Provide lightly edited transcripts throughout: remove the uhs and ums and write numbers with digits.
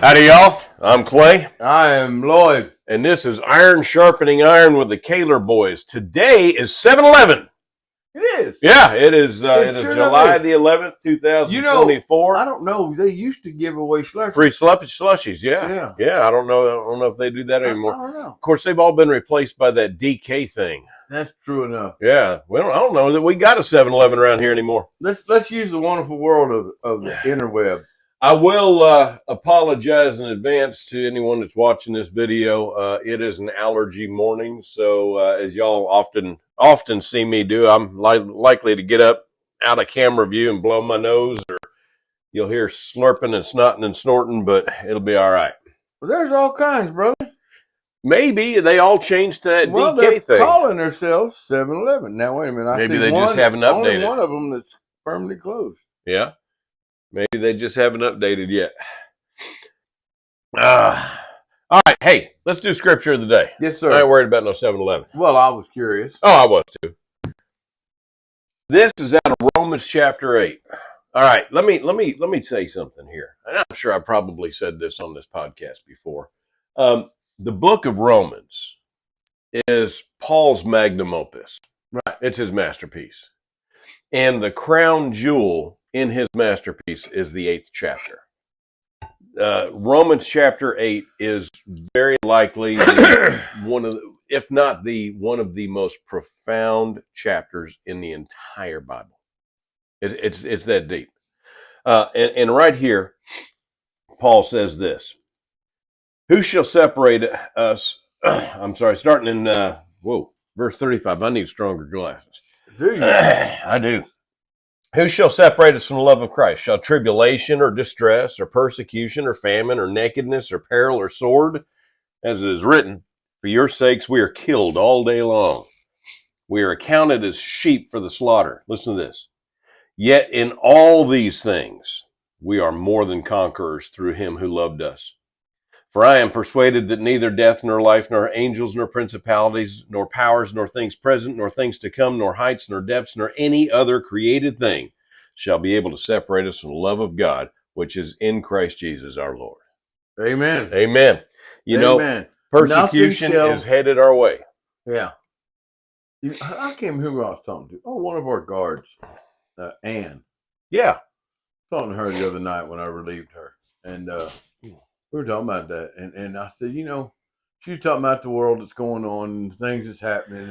Howdy, y'all. I'm Clay. I am Lloyd. And this is Iron Sharpening Iron with the Kahler Boys. Today is 7/11. It is. Yeah, it is. It is sure July is. the 11th, 2024. I don't know. They used to give away slushies. Free slushies. Yeah. I don't know if they do that anymore. I don't know. Of course, they've all been replaced by that DK thing. That's true enough. Yeah. Well, I don't know that we got a 7-Eleven around here anymore. Let's use the wonderful world of the interweb. I will apologize in advance to anyone that's watching this video. It is an allergy morning, so as y'all often see me do, I'm likely to get up out of camera view and blow my nose, or you'll hear slurping and snotting and snorting, but it'll be all right. Well, there's all kinds, brother. Maybe they all changed to that DK they're thing. Calling themselves 7-Eleven. Now, wait a minute. Maybe they just haven't updated. Only one of them that's permanently closed. Yeah. Maybe they just haven't updated yet. All right. Hey, let's do scripture of the day. Yes, sir. I ain't worried about no 7-Eleven. Well, I was curious. Oh, I was too. This is out of Romans chapter 8. All right. Let me say something here. And I'm sure I probably said this on this podcast before. The book of Romans is Paul's magnum opus. Right. It's his masterpiece. And the crown jewel in his masterpiece is the 8th chapter. Romans chapter 8 is very likely one of the most profound chapters in the entire Bible. It's that deep. And right here, Paul says this: "Who shall separate us?" I'm sorry, starting in verse 35. I need stronger glasses. Do you? I do. "Who shall separate us from the love of Christ? Shall tribulation or distress or persecution or famine or nakedness or peril or sword? As it is written, for your sakes we are killed all day long. We are accounted as sheep for the slaughter." Listen to this. "Yet in all these things we are more than conquerors through him who loved us. For I am persuaded that neither death nor life nor angels nor principalities nor powers nor things present nor things to come nor heights nor depths nor any other created thing shall be able to separate us from the love of God, which is in Christ Jesus our Lord." Amen. Amen. You know, persecution is headed our way. Yeah. I can't remember who I was talking to. Oh, one of our guards, Ann. Yeah. Talking to her the other night when I relieved her. And we were talking about that, and I said, she was talking about the world that's going on and things that's happening,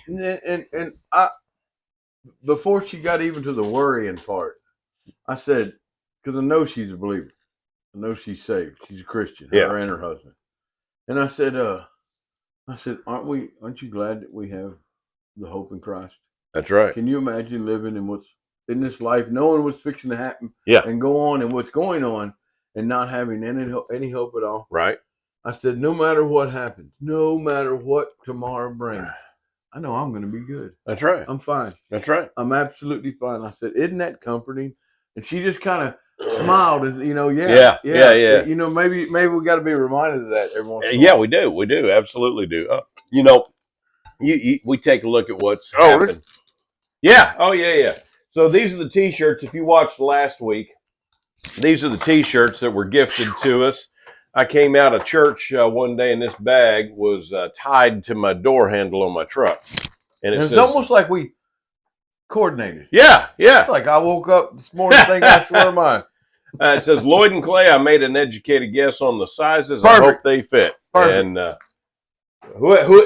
and and I, before she got even to the worrying part, I said, because I know she's a believer, I know she's saved, she's a Christian, her and her husband, and I said, aren't you glad that we have the hope in Christ? That's right. Can you imagine living in this life, knowing what's fixing to happen, and go on and what's going on, and not having any hope at all? Right. I said, no matter what happens, no matter what tomorrow brings, I know I'm going to be good. That's right. I'm fine. That's right. I'm absolutely fine. I said, isn't that comforting? And she just kind of smiled, and yeah. Maybe we got to be reminded of that every once in a while. Yeah, we do. We do. Absolutely do. We take a look at what's happened. Yeah. Oh, yeah. So these are the T-shirts. If you watched last week, these are the T-shirts that were gifted to us. I came out of church one day, and this bag was tied to my door handle on my truck. And it's almost like we coordinated. Yeah. It's like I woke up this morning thinking, I swear to mine. It says, "Lloyd and Clay, I made an educated guess on the sizes. Perfect. I hope they fit." Perfect. And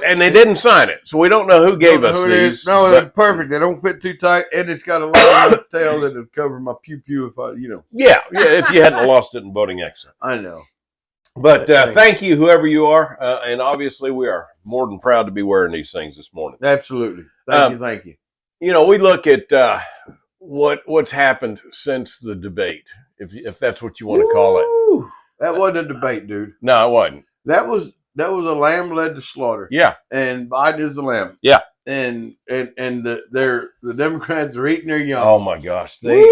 and they didn't sign it, so we don't know who gave us these. No, they're perfect. They don't fit too tight, and it's got a long enough tail that'll cover my pew if I, Yeah, if you hadn't lost it in boating accident. I know. But thank you, whoever you are, and obviously we are more than proud to be wearing these things this morning. Absolutely. Thank you. We look at what's happened since the debate, if that's what you want to call it. That wasn't a debate, dude. No, it wasn't. That was a lamb led to slaughter. Yeah. And Biden is the lamb. Yeah. And the Democrats are eating their young. Oh my gosh. They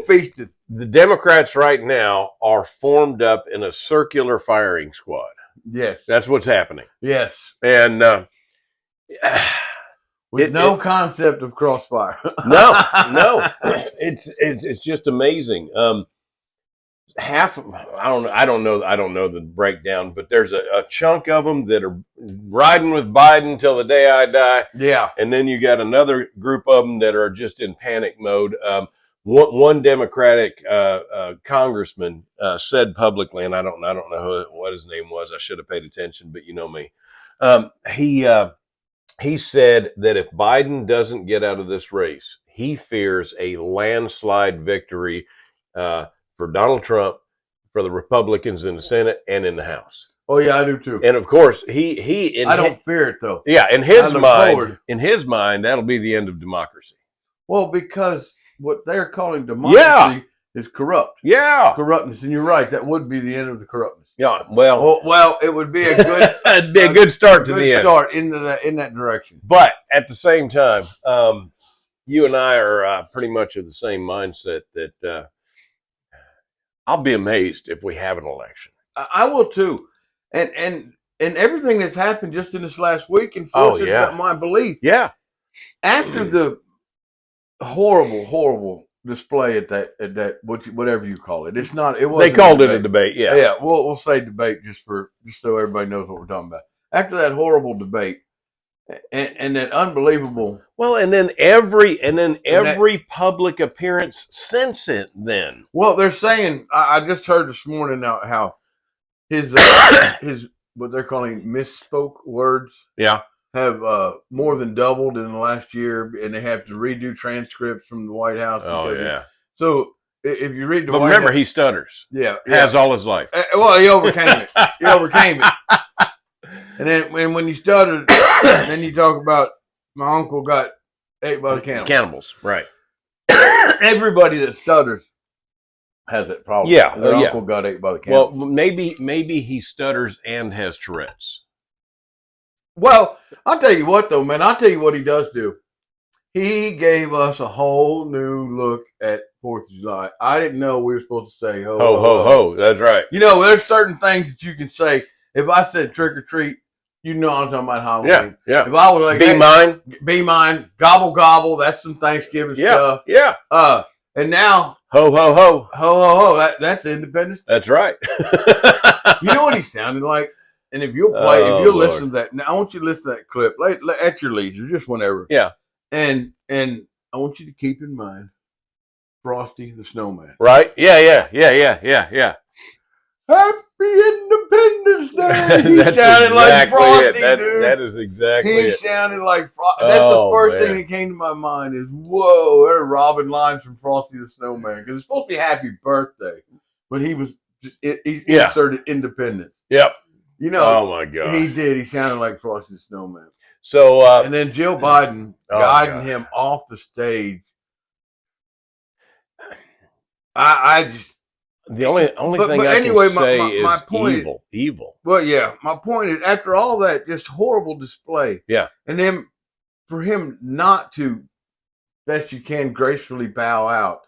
feasted. The Democrats right now are formed up in a circular firing squad. Yes. That's what's happening. Yes. And with no concept of crossfire. No. It's just amazing. half. I don't know the breakdown, but there's a chunk of them that are riding with Biden till the day I die. Yeah, and then you got another group of them that are just in panic mode. One Democratic congressman said publicly, and I don't know what his name was. I should have paid attention, but you know me. He said that if Biden doesn't get out of this race, he fears a landslide victory for Donald Trump, for the Republicans in the Senate and in the House. Oh yeah, I do too. And of course, I don't fear it though. Yeah, in his mind, that'll be the end of democracy. Well, because what they're calling democracy is corrupt. Yeah, corruptness, and you're right. That would be the end of the corruptness. Yeah, well, it would be a good, it'd be a good start to the end. Start into that direction. But at the same time, you and I are pretty much of the same mindset that I'll be amazed if we have an election. I will too, and everything that's happened just in this last week enforces my belief. Yeah. After the horrible display at that whatever you call it, it's not. It was. They called it a debate. Yeah. Yeah. We'll say debate just so everybody knows what we're talking about. After that horrible debate, and that unbelievable. Well, and then every public appearance since it. Then. Well, they're saying I just heard this morning how his what they're calling misspoke words. Yeah. Have more than doubled in the last year, and they have to redo transcripts from the White House. Oh yeah. So if you read but remember, he stutters. Yeah. Has all his life. Well, he overcame it. And then when you stuttered, then you talk about my uncle got ate by the cannibals. Cannibals, right? Everybody that stutters has that problem. Yeah. Their uncle got ate by the cannibals. Well, maybe he stutters and has Tourette's. Well, I'll tell you what, though, man. I'll tell you what he does do. He gave us a whole new look at 4th of July. I didn't know we were supposed to say ho, ho, ho, ho. That's right. You know, there's certain things that you can say. If I said trick or treat, you know I'm talking about Halloween. Yeah. If I was like, be mine, gobble, gobble, that's some Thanksgiving stuff. Yeah. And now, ho, ho, ho. Ho, ho, ho. That's Independence. That's right. You know what he sounded like? And if you'll listen to that, now I want you to listen to that clip at your leisure, just whenever. Yeah. And I want you to keep in mind Frosty the Snowman. Right? Yeah. Happy Independence Day. He sounded like Frosty, dude. That is exactly it. He sounded like Frosty. That's the first thing that came to my mind is, whoa, they're robbing lines from Frosty the Snowman. Because it's supposed to be Happy Birthday. But he was he inserted Independence. Yep. You know, oh my God, he did. He sounded like Frosty the Snowman. So, and then Jill Biden guiding him off the stage. I just the only thing I can say is evil. Well, yeah, my point is after all that just horrible display, and then for him not to, best you can, gracefully bow out.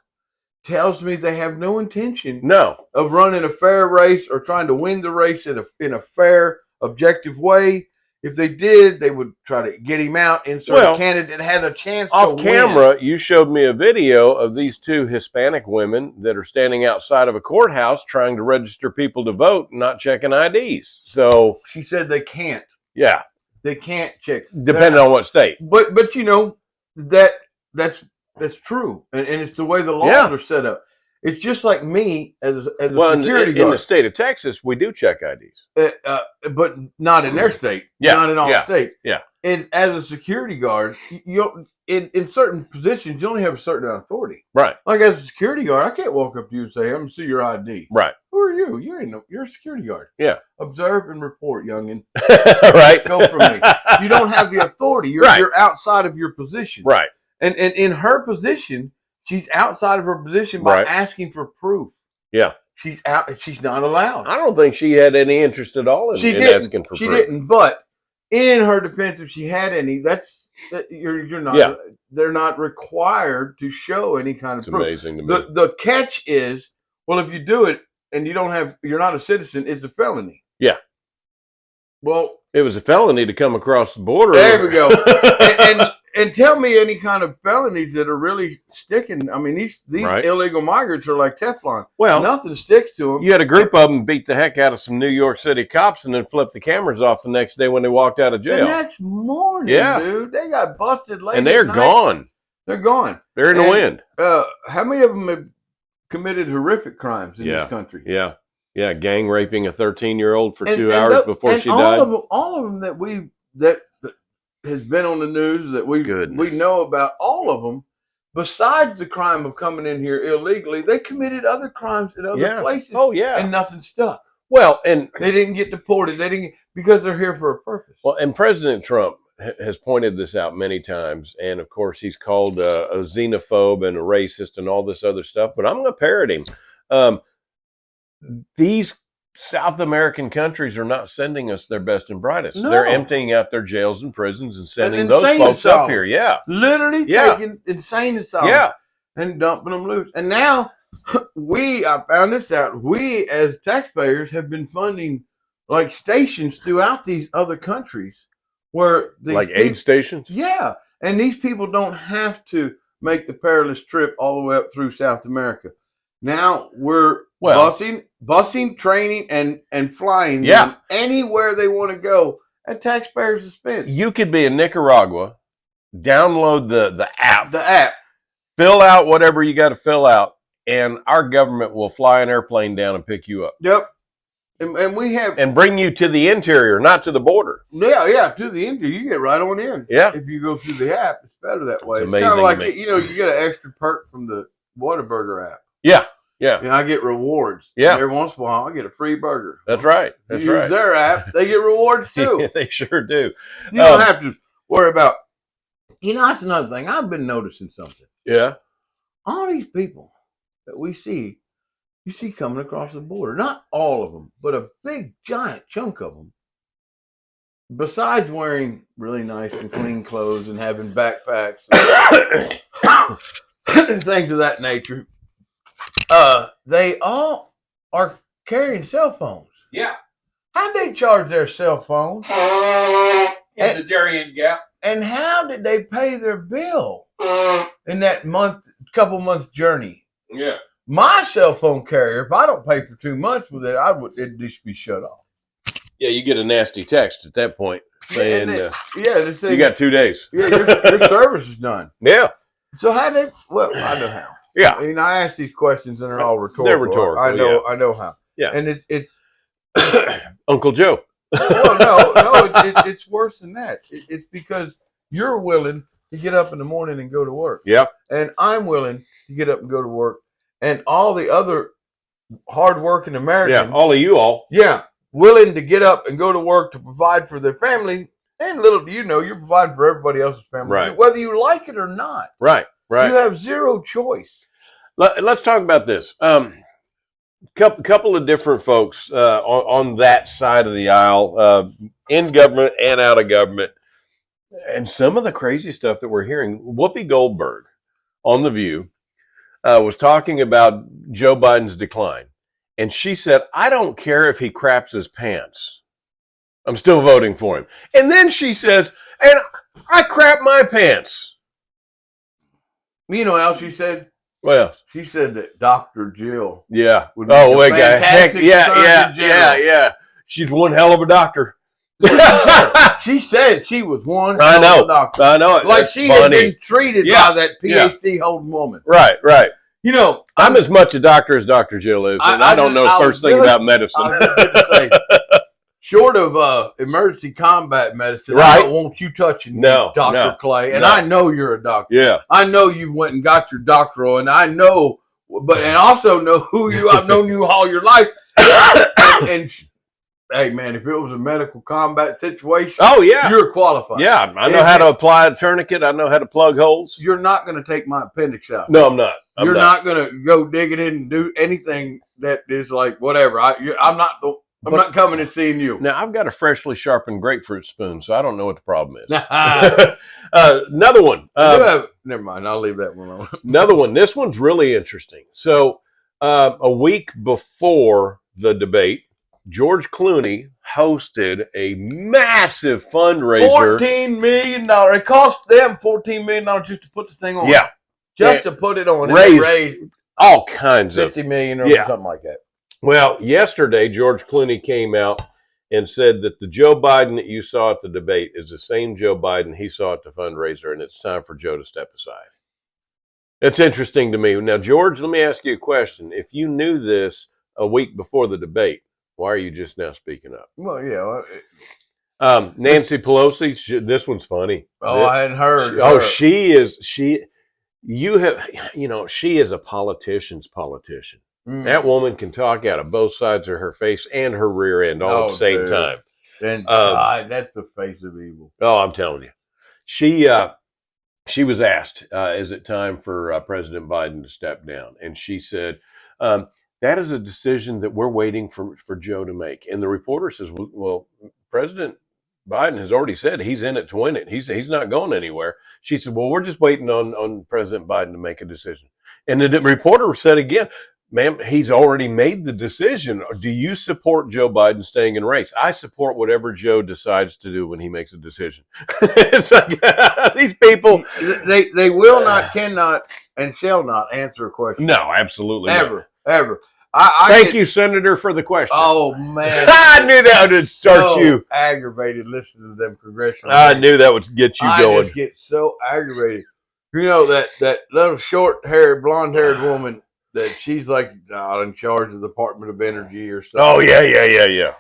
Tells me they have no intention of running a fair race or trying to win the race in a fair, objective way. If they did, they would try to get him out, insert a candidate that had a chance to win. Off camera, you showed me a video of these two Hispanic women that are standing outside of a courthouse trying to register people to vote and not checking IDs. So she said they can't. Yeah. They can't check. Depending on what state. But you know, that's true, and it's the way the laws are set up. It's just like me as a security guard. In the state of Texas, we do check IDs, but not in their state. Not in all states. Yeah. And as a security guard, in certain positions, you only have a certain amount of authority. Right. Like as a security guard, I can't walk up to you and say, "I'm gonna see your ID." Right. Who are you? You're a security guard. Yeah. Observe and report, youngin. Right. Go for me. You don't have the authority. You're outside of your position. Right. And in her position, she's outside of her position by asking for proof. Yeah. She's out. She's not allowed. I don't think she had any interest at all in asking for proof. She didn't. But in her defense, if she had any, you're not. Yeah. They're not required to show any kind of proof. It's amazing to me. The catch is, well, if you do it and you're not a citizen, it's a felony. Yeah. Well, it was a felony to come across the border. There we go. And tell me any kind of felonies that are really sticking. I mean, these Right. illegal migrants are like Teflon. Well, nothing sticks to them. You had a group of them beat the heck out of some New York City cops and then flipped the cameras off the next day when they walked out of jail. The next morning, dude, they got busted late. And they're gone. They're gone. They're in the wind. How many of them have committed horrific crimes in this country? Yeah, gang raping a 13-year-old for 2 hours before she died. All of them that has been on the news that we know about, all of them, besides the crime of coming in here illegally, they committed other crimes in other places. Oh, yeah. And nothing stuck. Well, and they didn't get deported. They didn't, because they're here for a purpose. Well, and President Trump has pointed this out many times. And of course, he's called a xenophobe and a racist and all this other stuff. But I'm going to parrot him. These South American countries are not sending us their best and brightest. No. They're emptying out their jails and prisons and sending those folks up here. Yeah. Literally taking insane asylum and dumping them loose. And now I found this out, we as taxpayers have been funding like stations throughout these other countries where like aid stations? Yeah. And these people don't have to make the perilous trip all the way up through South America. Now we're busing, training, and flying them anywhere they want to go at taxpayers' expense. You could be in Nicaragua, download the app. The app. Fill out whatever you got to fill out, and our government will fly an airplane down and pick you up. Yep. And we have... And bring you to the interior, not to the border. Yeah, to the interior. You get right on in. Yeah. If you go through the app, it's better that way. It's kind of like, you get an extra perk from the Whataburger app. Yeah. Yeah. I get rewards. Yeah. Every once in a while, I get a free burger. That's right. That's right. Use their app. They get rewards too. They sure do. You don't have to worry about... that's another thing. I've been noticing something. Yeah. All these people that we see, you see coming across the border. Not all of them, but a big, giant chunk of them. Besides wearing really nice and clean clothes and having backpacks and things of that nature, they all are carrying cell phones. Yeah. How'd they charge their cell phones? In the Darien Gap. And how did they pay their bill in that couple months journey? Yeah. My cell phone carrier, if I don't pay for 2 months with it, it'd just be shut off. Yeah, you get a nasty text at that point saying, they say, you got 2 days. Yeah, your service is done. Yeah. So how they? Well, I know how. Yeah. I mean, I ask these questions and they're all rhetorical. They're rhetorical. I know how. Yeah. And it's Uncle Joe. Well, no, it's worse than that. It's because you're willing to get up in the morning and go to work. Yeah. And I'm willing to get up and go to work. And all the other hardworking Americans. Yeah, all of you all. Yeah. Willing to get up and go to work to provide for their family. And little do you know, you're providing for everybody else's family. Right. Whether you like it or not. Right. You have zero choice. Let's talk about this. Couple of different folks on that side of the aisle, in government and out of government, and some of the crazy stuff that we're hearing. Whoopi Goldberg on The View was talking about Joe Biden's decline, and she said, "I don't care if he craps his pants. I'm still voting for him." And then she says, "And I crap my pants." You know how she said? Well, she said that Dr. Jill. Yeah. Would be heck, yeah. She's one hell of a doctor. She said she was one hell of a doctor. I know it. Like she had been treated by that PhD holding woman. Right. You know, I'm as much a doctor as Dr. Jill is, and I don't know the first thing about medicine. I was going to say, short of emergency combat medicine, right. I don't want you touching Dr. Clay. And I know you're a doctor. Yeah. I know you went and got your doctoral, and I know, and also know who you. I've known you all your life. and hey, man, if it was a medical combat situation, you're qualified. Yeah, I know how to apply a tourniquet. I know how to plug holes. You're not going to take my appendix out. No, I'm not. You're not going to go digging in and do anything that is like whatever. I'm not coming and seeing you. Now, I've got a freshly sharpened grapefruit spoon, so I don't know what the problem is. Another one. Never mind. I'll leave that one alone. Another one. This one's really interesting. So, a week before the debate, George Clooney hosted a massive fundraiser. $14 million. It cost them $14 million just to put this thing on. Yeah. Just to put it on. Raised all kinds of $50 million or something like that. Well, yesterday, George Clooney came out and said that the Joe Biden that you saw at the debate is the same Joe Biden he saw at the fundraiser, and it's time for Joe to step aside. It's interesting to me. Now, George, let me ask you a question. If you knew this a week before the debate, why are you just now speaking up? Well, yeah. Nancy Pelosi, this one's funny. Oh, I hadn't heard. She is a politician's politician. That woman can talk out of both sides of her face and her rear end all at the same time. And that's the face of evil. Oh, I'm telling you. She was asked, is it time for President Biden to step down? And she said, that is a decision that we're waiting for Joe to make. And the reporter says, well, President Biden has already said he's in it to win it. He's not going anywhere. She said, well, we're just waiting on President Biden to make a decision. And the reporter said again, ma'am, he's already made the decision. Do you support Joe Biden staying in race? I support whatever Joe decides to do when he makes a decision. It's like, these people. They will not, cannot, and shall not answer a question. No, absolutely Ever. Thank you, Senator, for the question. Oh, man. I knew that would start you. Aggravated listening to them congressional. I knew that would get you going. I just get so aggravated. You know, that little short-haired, blonde-haired woman that she's like not in charge of the Department of Energy or something. Oh, yeah.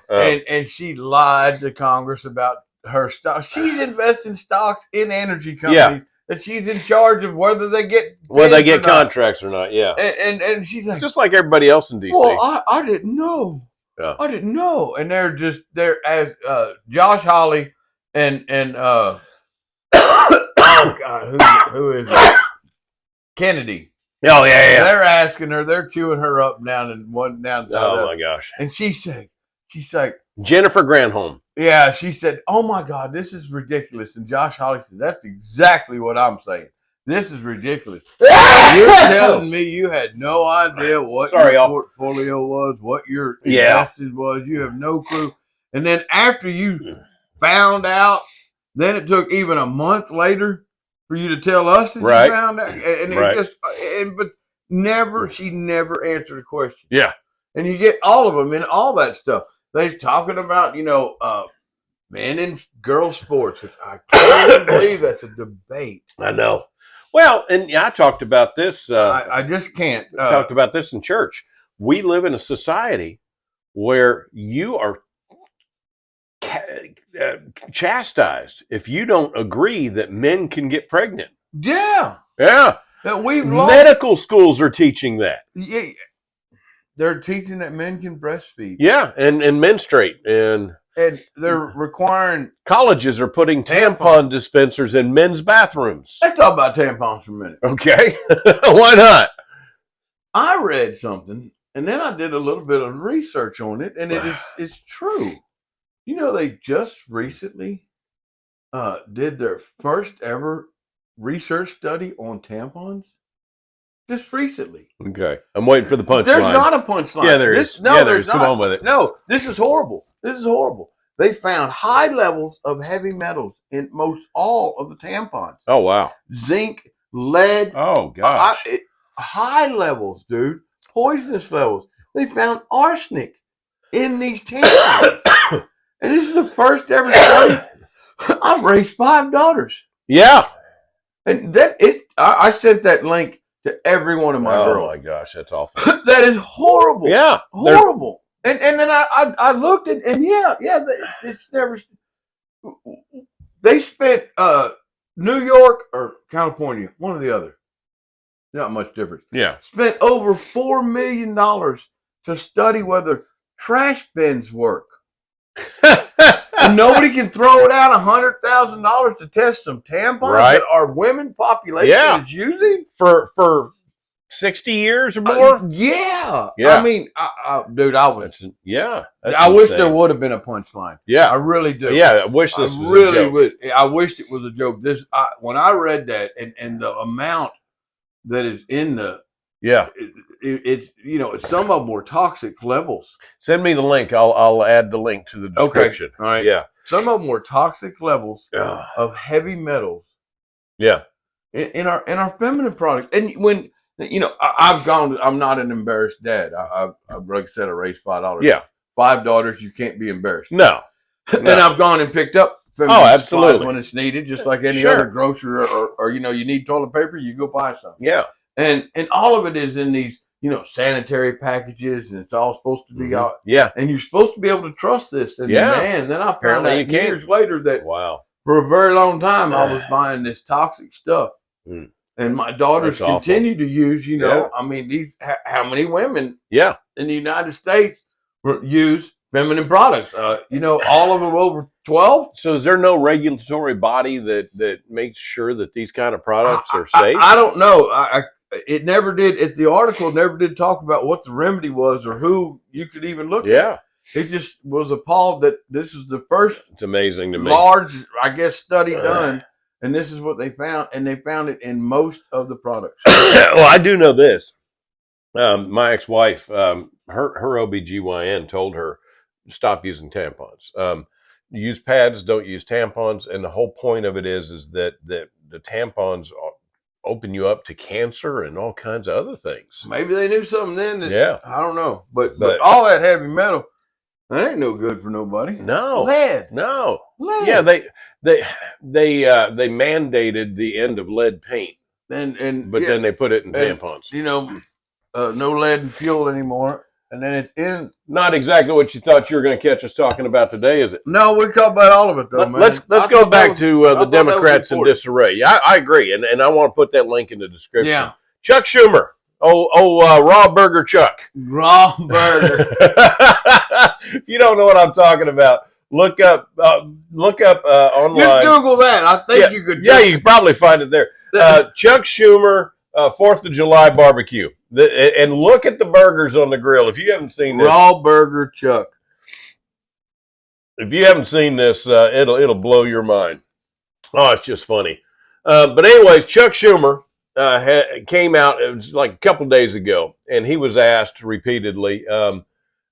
And she lied to Congress about her stock. She's investing stocks in energy companies that she's in charge of whether they get contracts or not. Yeah. And she's like, just like everybody else in DC. Well, I didn't know. Yeah. I didn't know. And they're as Josh Hawley and oh God, who is it? Kennedy. Oh yeah. They're asking her. They're chewing her up down and one down. Oh my gosh! And she's like Jennifer Granholm. Yeah, she said, "Oh my God, this is ridiculous." And Josh Hawley said, "That's exactly what I'm saying. This is ridiculous. You're telling me you had no idea what your portfolio was, what your investing was. You have no clue. And then after you found out, then it took even a month later for you to tell us that you found out, and she never answered a question. Yeah, and you get all of them in all that stuff. They're talking about men and girls sports. I can't even believe that's a debate. I know. Well, and I talked about this. I just can't. Talked about this in church. We live in a society where you are chastised if you don't agree that men can get pregnant. Yeah. That medical schools are teaching that. Yeah. They're teaching that men can breastfeed. Yeah, and menstruate. And they're requiring... Colleges are putting tampon dispensers in men's bathrooms. Let's talk about tampons for a minute. Okay. Why not? I read something, and then I did a little bit of research on it, and it's true. You know, they just recently did their first ever research study on tampons. Just recently. Okay. I'm waiting for the punchline. There's not a punchline. Yeah, there is. No, there's not. Come on with it. No, this is horrible. They found high levels of heavy metals in most all of the tampons. Oh, wow. Zinc, lead. Oh, gosh. High levels, dude. Poisonous levels. They found arsenic in these tampons. And this is the first ever study. I've raised 5 daughters. Yeah. And I sent that link to every one of my girls. Oh my gosh, that's awful. That is horrible. Yeah. Horrible. And then I looked at, and it's never. They spent New York or California, one or the other. Not much difference. Yeah. Spent over $4 million to study whether trash bins work. And nobody can throw it out $100,000 to test some tampons that our women population is using for 60 years or more. Yeah. I mean, dude, I was. Yeah. I wish there would have been a punchline. Yeah, I really do. Yeah, I wish this was really a joke. would. I wish it was a joke. When I read that and the amount that is in the Yeah. It's some of them were toxic levels. Send me the link. I'll add the link to the description. Okay. All right. Yeah. Some of them were toxic levels Ugh. of heavy metals. Yeah. In our feminine products. And when I've gone. I'm not an embarrassed dad. I like I said, I raised $5. Yeah. 5 daughters. You can't be embarrassed. No. And I've gone and picked up feminine supplies absolutely. when it's needed, just like any Sure. other grocery or you need toilet paper, you go buy some. Yeah. And all of it is in these sanitary packages, and it's all supposed to be out. Yeah. And you're supposed to be able to trust this. And man, then I found Apparently out you can't. years later that Wow. for a very long time I was buying this toxic stuff. Mm. And my daughters That's awful. continue to use, Yeah. I mean, how many women Yeah. in the United States use feminine products? All of them over 12. So is there no regulatory body that makes sure that these kind of products are safe? I don't know. It never did. The article never did talk about what the remedy was or who you could even look at. It just was appalled that this is the first. It's amazing to me. Large, I guess, study done, and this is what they found, and they found it in most of the products. Well, I do know this. My ex-wife, her OBGYN told her stop using tampons. Use pads, don't use tampons, and the whole point of it is that the tampons open you up to cancer and all kinds of other things. Maybe they knew something then. I don't know, but all that heavy metal, that ain't no good for nobody. No, lead. No, lead. Yeah, they mandated the end of lead paint, but then they put it in tampons. No lead in fuel anymore. And then it's in. Not exactly what you thought you were going to catch us talking about today, is it? No, we talk about all of it, though, man. Let's go back to the Democrats in disarray. Yeah, I agree, and I want to put that link in the description. Yeah.Ck Schumer. Raw Burger Chuck. Raw Burger. If you don't know what I'm talking about, look up online. Just Google that. I think you could. Yeah, you can probably find it there. Chuck Schumer, 4th of July barbecue. And look at the burgers on the grill. If you haven't seen this, Raw Burger Chuck. If you haven't seen this, it'll blow your mind. Oh, it's just funny. But anyways, Chuck Schumer came out. It was like a couple days ago, and he was asked repeatedly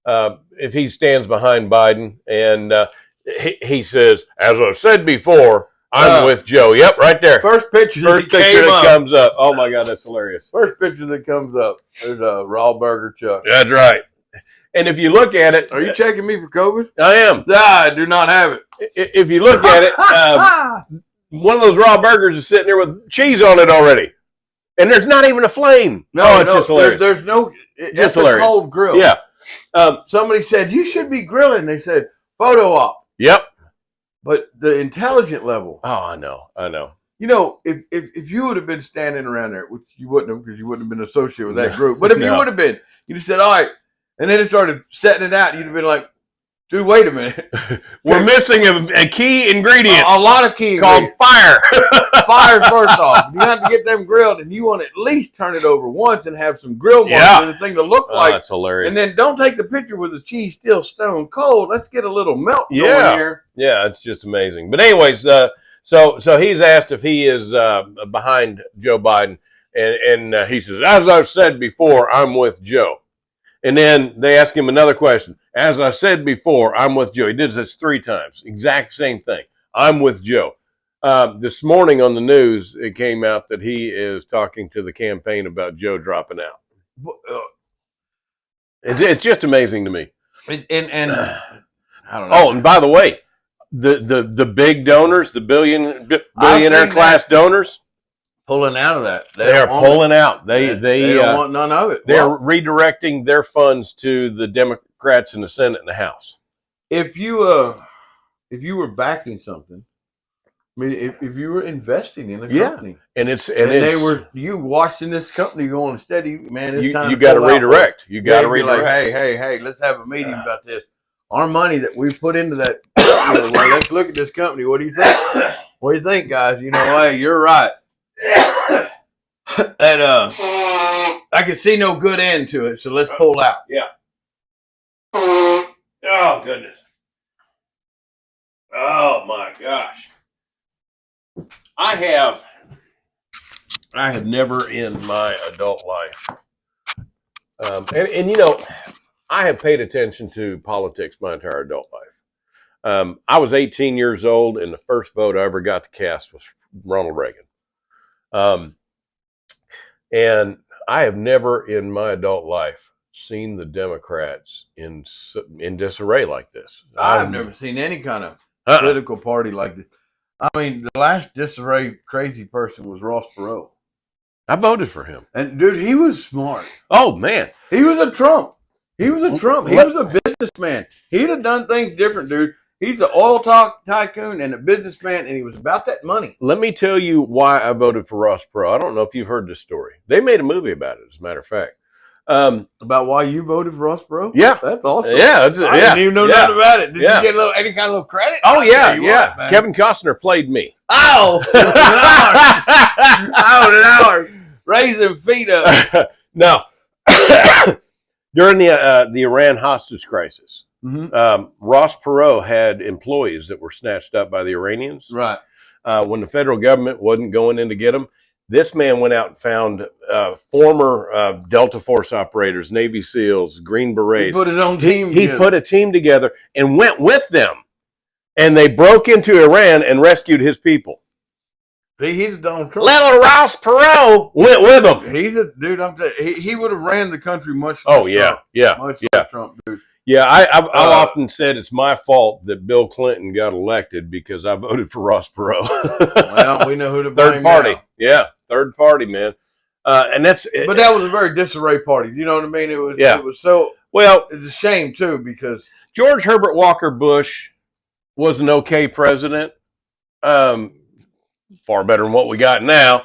if he stands behind Biden, and he says, "As I've said before, I'm with Joe." Yep, right there. First picture that comes up. Oh my God, that's hilarious. First picture that comes up. There's a Raw Burger Chuck. That's right. And if you look at it, are you checking me for COVID? I am. I do not have it. If you look at it, one of those raw burgers is sitting there with cheese on it already, and there's not even a flame. No, it's just hilarious. There's no. It's hilarious. A cold grill. Yeah. Somebody said you should be grilling. They said photo op. Yep. But the intelligent level. Oh, I know. If you would have been standing around there, which you wouldn't have because you wouldn't have been associated with that group. But if you would have been, you'd have said, all right. And then it started setting it out. You'd have been like, dude, wait a minute. We're missing a key ingredient. A lot of key called fire. Fire first off. You have to get them grilled, and you want to at least turn it over once and have some grill marks for the thing to look like. That's hilarious. And then don't take the picture with the cheese still stone cold. Let's get a little melt going here. Yeah, it's just amazing. But anyways, so he's asked if he is behind Joe Biden, and he says, as I've said before, I'm with Joe. And then they ask him another question. As I said before, I'm with Joe. He did this 3 times. Exact same thing. I'm with Joe. This morning on the news, it came out that he is talking to the campaign about Joe dropping out. It's just amazing to me. And I don't know. Oh, and by the way, the big donors, the billionaire class donors, pulling out of that. They are pulling out. They don't want none of it. They're redirecting their funds to the Democrats in the Senate and the House. If you were backing something, I mean, if you were investing in a company, and you watching this company going steady, man, it's time. You got to redirect. You got to redirect. Like, hey, let's have a meeting about this. Our money that we put into that. Well, let's look at this company. What do you think? What do you think, guys? Hey, you're right. And I can see no good end to it, so let's pull out. Yeah. Oh goodness. Oh my gosh. I have never in my adult life And you know, I have paid attention to politics my entire adult life. I was 18 years old, and the first vote I ever got to cast was Ronald Reagan. And I have never in my adult life seen the Democrats in disarray like this. I've never seen any kind of political party like this. I mean, the last disarray crazy person was Ross Perot. I voted for him. And, dude, he was smart. Oh, man. He was a Trump. He was a Trump. He was a businessman. He'd have done things different, dude. He's an oil tycoon and a businessman, and he was about that money. Let me tell you why I voted for Ross Perot. I don't know if you've heard this story. They made a movie about it, as a matter of fact. About why you voted for Ross Perot? Yeah. That's awesome. Yeah. I didn't even know nothing about it. Did you get any kind of little credit? Oh, yeah. What, Kevin Costner played me. Oh, Lord. Oh, Lord. Raising feet up. No. During the Iran hostage crisis, Ross Perot had employees that were snatched up by the Iranians. Right. When the federal government wasn't going in to get them, this man went out and found former Delta Force operators, Navy SEALs, Green Berets. He put his own team together. He put a team together and went with them. And they broke into Iran and rescued his people. See, he's Donald Trump. Little Ross Perot went with him. He's a dude. I'm telling you, he would have ran the country much. Oh yeah, Trump. Much like Trump, dude. Yeah, I've often said it's my fault that Bill Clinton got elected because I voted for Ross Perot. Well, we know who to blame. Third party, now. Yeah, third party, man. And that's. But that was a very disarray party. You know what I mean? It was. Yeah. It was so. Well, it's a shame too because George Herbert Walker Bush was an okay president. Far better than what we got now.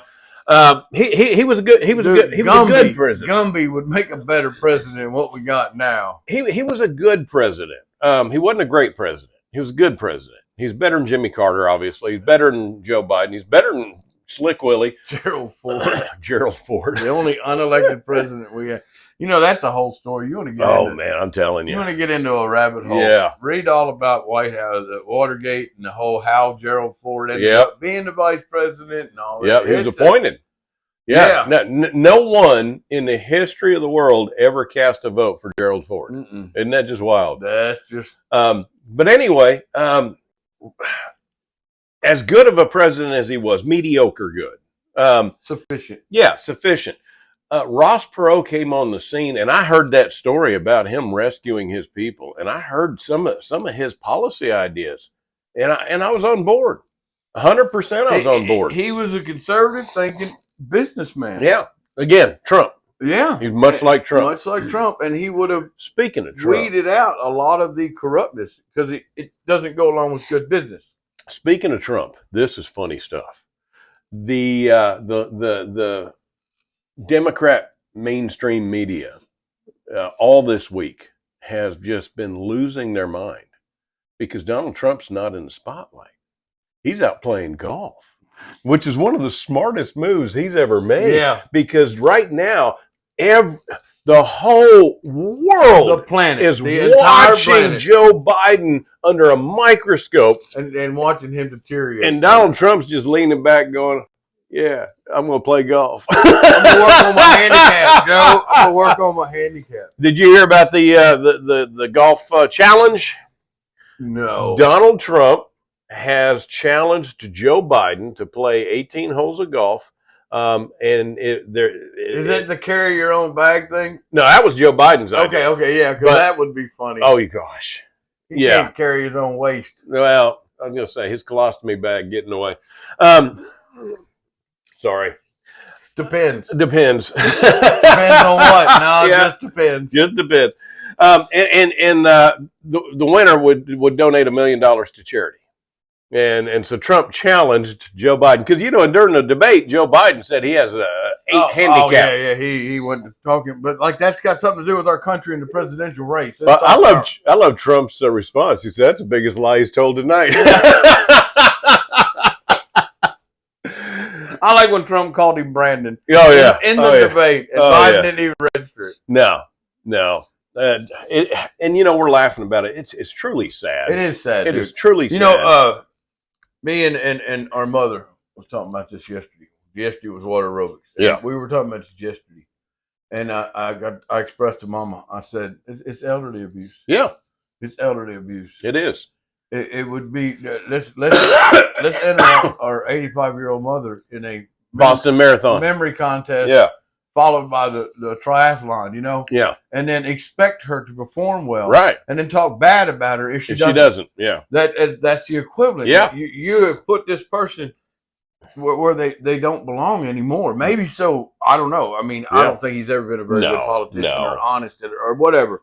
He was a good a good president. Gumby would make a better president than what we got now. He was a good president. He wasn't a great president. He was a good president. He's better than Jimmy Carter, obviously. He's better than Joe Biden. He's better than Slick Willie. Gerald Ford. Gerald Ford. The only unelected president we had. You know, that's a whole story. You want to get into, man, I'm telling you. You want to get into a rabbit hole. Yeah. Read all about White House, the Watergate, and the whole how Gerald Ford ended up being the vice president and all that. Yeah, he was appointed. No one in the history of the world ever cast a vote for Gerald Ford. Isn't that just wild? That's just. But anyway, as good of a president as he was, mediocre good. Sufficient. Yeah, sufficient. Ross Perot came on the scene, and I heard that story about him rescuing his people, and I heard some of his policy ideas, and I was on board. 100% I was on board. He was a conservative thinking businessman. Yeah. Again, Trump. Yeah. He's much like Trump. Much like Trump, and he would have speaking of Trump, weeded out a lot of the corruptness because it doesn't go along with good business. Speaking of Trump, this is funny stuff. The Democrat mainstream media all this week has just been losing their mind because Donald Trump's not in the spotlight. He's out playing golf, which is one of the smartest moves he's ever made. Yeah. Because right now, the whole world, the planet, is the watching Joe Biden under a microscope and watching him deteriorate. And Donald Trump's just leaning back going, yeah, I'm going to play golf. I'm going to work on my handicap, Joe. I'm going to work on my handicap. Did you hear about the golf challenge? No. Donald Trump has challenged Joe Biden to play 18 holes of golf. Is that the carry your own bag thing? No, that was Joe Biden's idea. Okay, yeah, because that would be funny. Oh, gosh. He can't carry his own waste. Well, I was going to say, his colostomy bag getting away. Sorry. Depends. Depends. Depends on what? No, just depends. Just depends. The winner would donate $1 million to charity. And so Trump challenged Joe Biden because during the debate, Joe Biden said he has a 8 handicap. Oh yeah, he went talking, but like that's got something to do with our country and the presidential race. I love Trump's response. He said that's the biggest lie he's told tonight. I like when Trump called him Brandon. Oh yeah, in the debate, and Biden didn't even register it. No. We're laughing about it. It's truly sad. It is sad. It is truly sad. Me and our mother was talking about this yesterday. Yesterday was water aerobics. Yeah. We were talking about this yesterday. And I expressed to Mama, I said, it's elderly abuse. Yeah, It's elderly abuse. it is. It would be let's enter our 85-year-old mother in a Boston Marathon memory contest. Yeah, Followed by the triathlon, yeah, and then expect her to perform well, right. and then talk bad about her if she doesn't. Yeah, that's the equivalent. Yeah, you have put this person where they don't belong anymore. Maybe so. I don't know. I mean, I don't think he's ever been a very good politician or honest or whatever.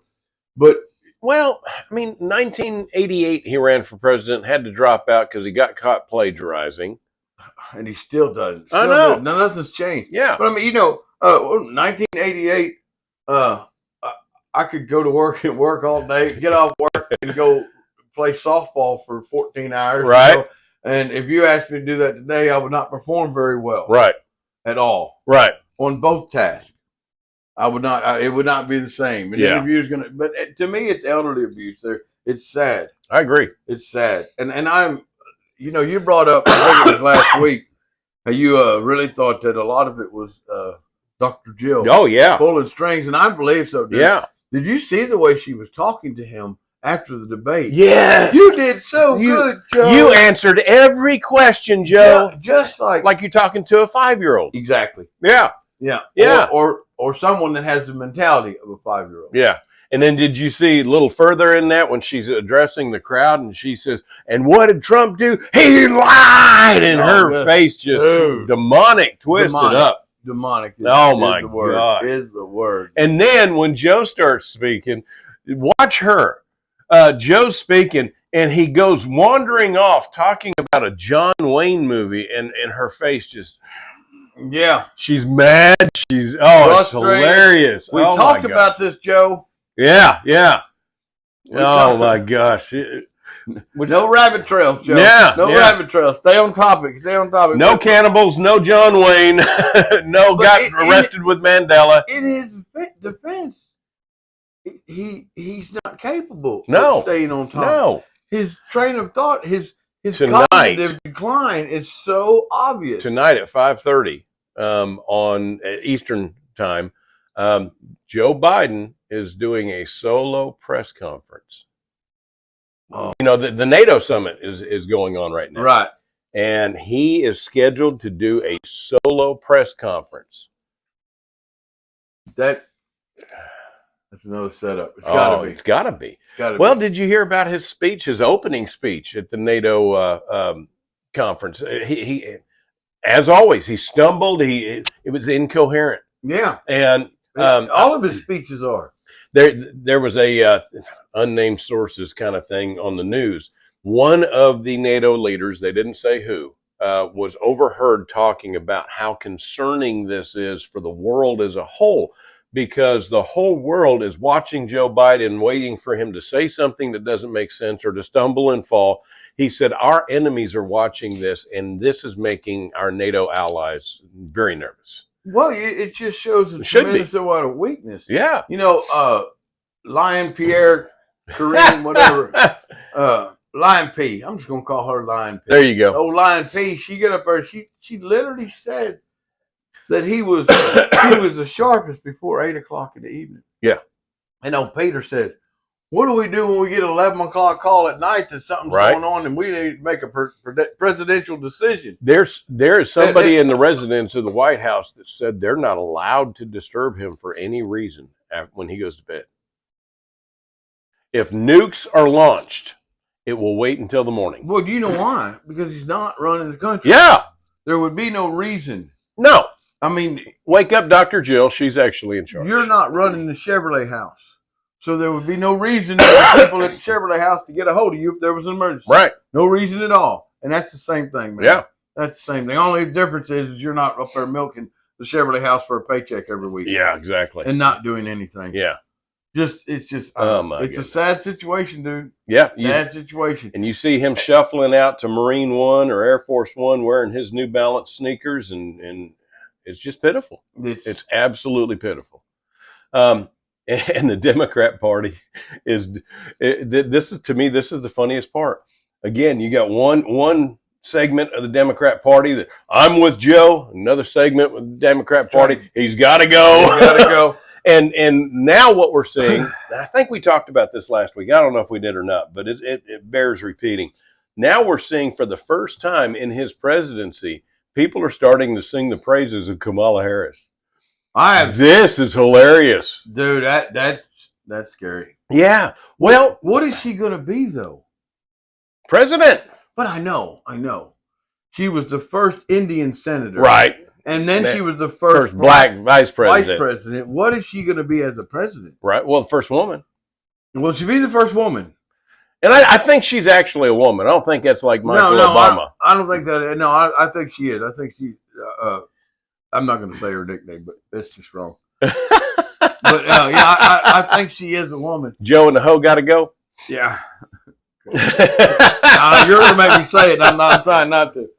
But well, I mean, 1988 he ran for president, had to drop out because he got caught plagiarizing, and he still doesn't. I know. Nothing's changed. Yeah, but I mean, 1988. I could go to work and work all day, get off work, and go play softball for 14 hours. Right. And if you asked me to do that today, I would not perform very well. Right. At all. Right. On both tasks. I would not. It would not be the same. An interview is gonna. But to me, it's elderly abuse. It's sad. I agree. It's sad. And I'm. You brought up, I think it was last week, how you really thought that a lot of it was Dr. Jill. Oh yeah. Pulling strings, and I believe so. Dude. Yeah. Did you see the way she was talking to him after the debate? Yeah. You did so good, Joe. You answered every question, Joe. Yeah, just like you're talking to a 5-year-old. Exactly. Yeah. Yeah. Yeah. Or someone that has the mentality of a 5-year-old. Yeah. And then did you see a little further in that when she's addressing the crowd and she says, and what did Trump do? He lied! And her face just demonic, twisted up. Demonic. Oh my God. Is the word. And then when Joe starts speaking, watch her. Joe's speaking and he goes wandering off talking about a John Wayne movie and her face just... Yeah. She's mad. She's, it's hilarious. We talked about this, Joe. Yeah, yeah. Oh my gosh. No rabbit trails, Joe. Yeah. No rabbit trails. Stay on topic. Stay on topic. No cannibals, no John Wayne. Got arrested with Mandela. In his defense, he's not capable of staying on topic. No. His train of thought, his cognitive decline is so obvious. Tonight at 5:30 on Eastern time, Joe Biden is doing a solo press conference. Oh. The NATO summit is going on right now. Right. And he is scheduled to do a solo press conference. That's another setup. It's got to be. It's got to be. Well, did you hear about his speech, his opening speech at the NATO conference? He as always, he stumbled. It was incoherent. Yeah. And all of his speeches are. There was a unnamed sources kind of thing on the news. One of the NATO leaders, they didn't say who, was overheard talking about how concerning this is for the world as a whole, because the whole world is watching Joe Biden, waiting for him to say something that doesn't make sense or to stumble and fall. He said, our enemies are watching this, and this is making our NATO allies very nervous. Well, it just shows a tremendous amount of weakness. Yeah. Lion Pierre, Kareem, whatever. Lion P. I'm just going to call her Lion P. There you go. Oh, Lion P. She got up there. She literally said that he was the sharpest before 8 o'clock in the evening. Yeah. And old Peter said, what do we do when we get an 11 o'clock call at night that something's going on and we need to make a presidential decision? There is somebody in the residence of the White House that said they're not allowed to disturb him for any reason when he goes to bed. If nukes are launched, it will wait until the morning. Well, do you know why? Because he's not running the country. Yeah. There would be no reason. No. I mean, wake up Dr. Jill. She's actually in charge. You're not running the Chevrolet house. So there would be no reason for the people at the Chevrolet house to get a hold of you if there was an emergency. Right. No reason at all. And that's the same thing, man. Yeah. That's the same thing. The only difference is you're not up there milking the Chevrolet house for a paycheck every week. Yeah, exactly. And not doing anything. Yeah. It's a sad situation, dude. Yeah. Sad situation. And you see him shuffling out to Marine One or Air Force One wearing his New Balance sneakers, and it's just pitiful. It's absolutely pitiful. And the Democrat Party this is, to me, this is the funniest part. Again, you got one segment of the Democrat Party that I'm with Joe. Another segment with the Democrat Party. He's got to go. He's got to go. And now what we're seeing, and I think we talked about this last week. I don't know if we did or not, but it bears repeating. Now we're seeing for the first time in his presidency, people are starting to sing the praises of Kamala Harris. This is hilarious, dude. That's scary. Yeah. Well, what is she going to be though? President. But I know. She was the first Indian senator, right? And then she was the first black vice president. What is she going to be as a president? Right. Well, the first woman. Will she be the first woman? And I think she's actually a woman. I don't think that's like Michelle Obama. I don't think that. No, I think she is. I think she. I'm not going to say her nickname, but that's just wrong. But yeah, I think she is a woman. Joe and the hoe got to go. Yeah. You're going to make me say it. I'm trying not to.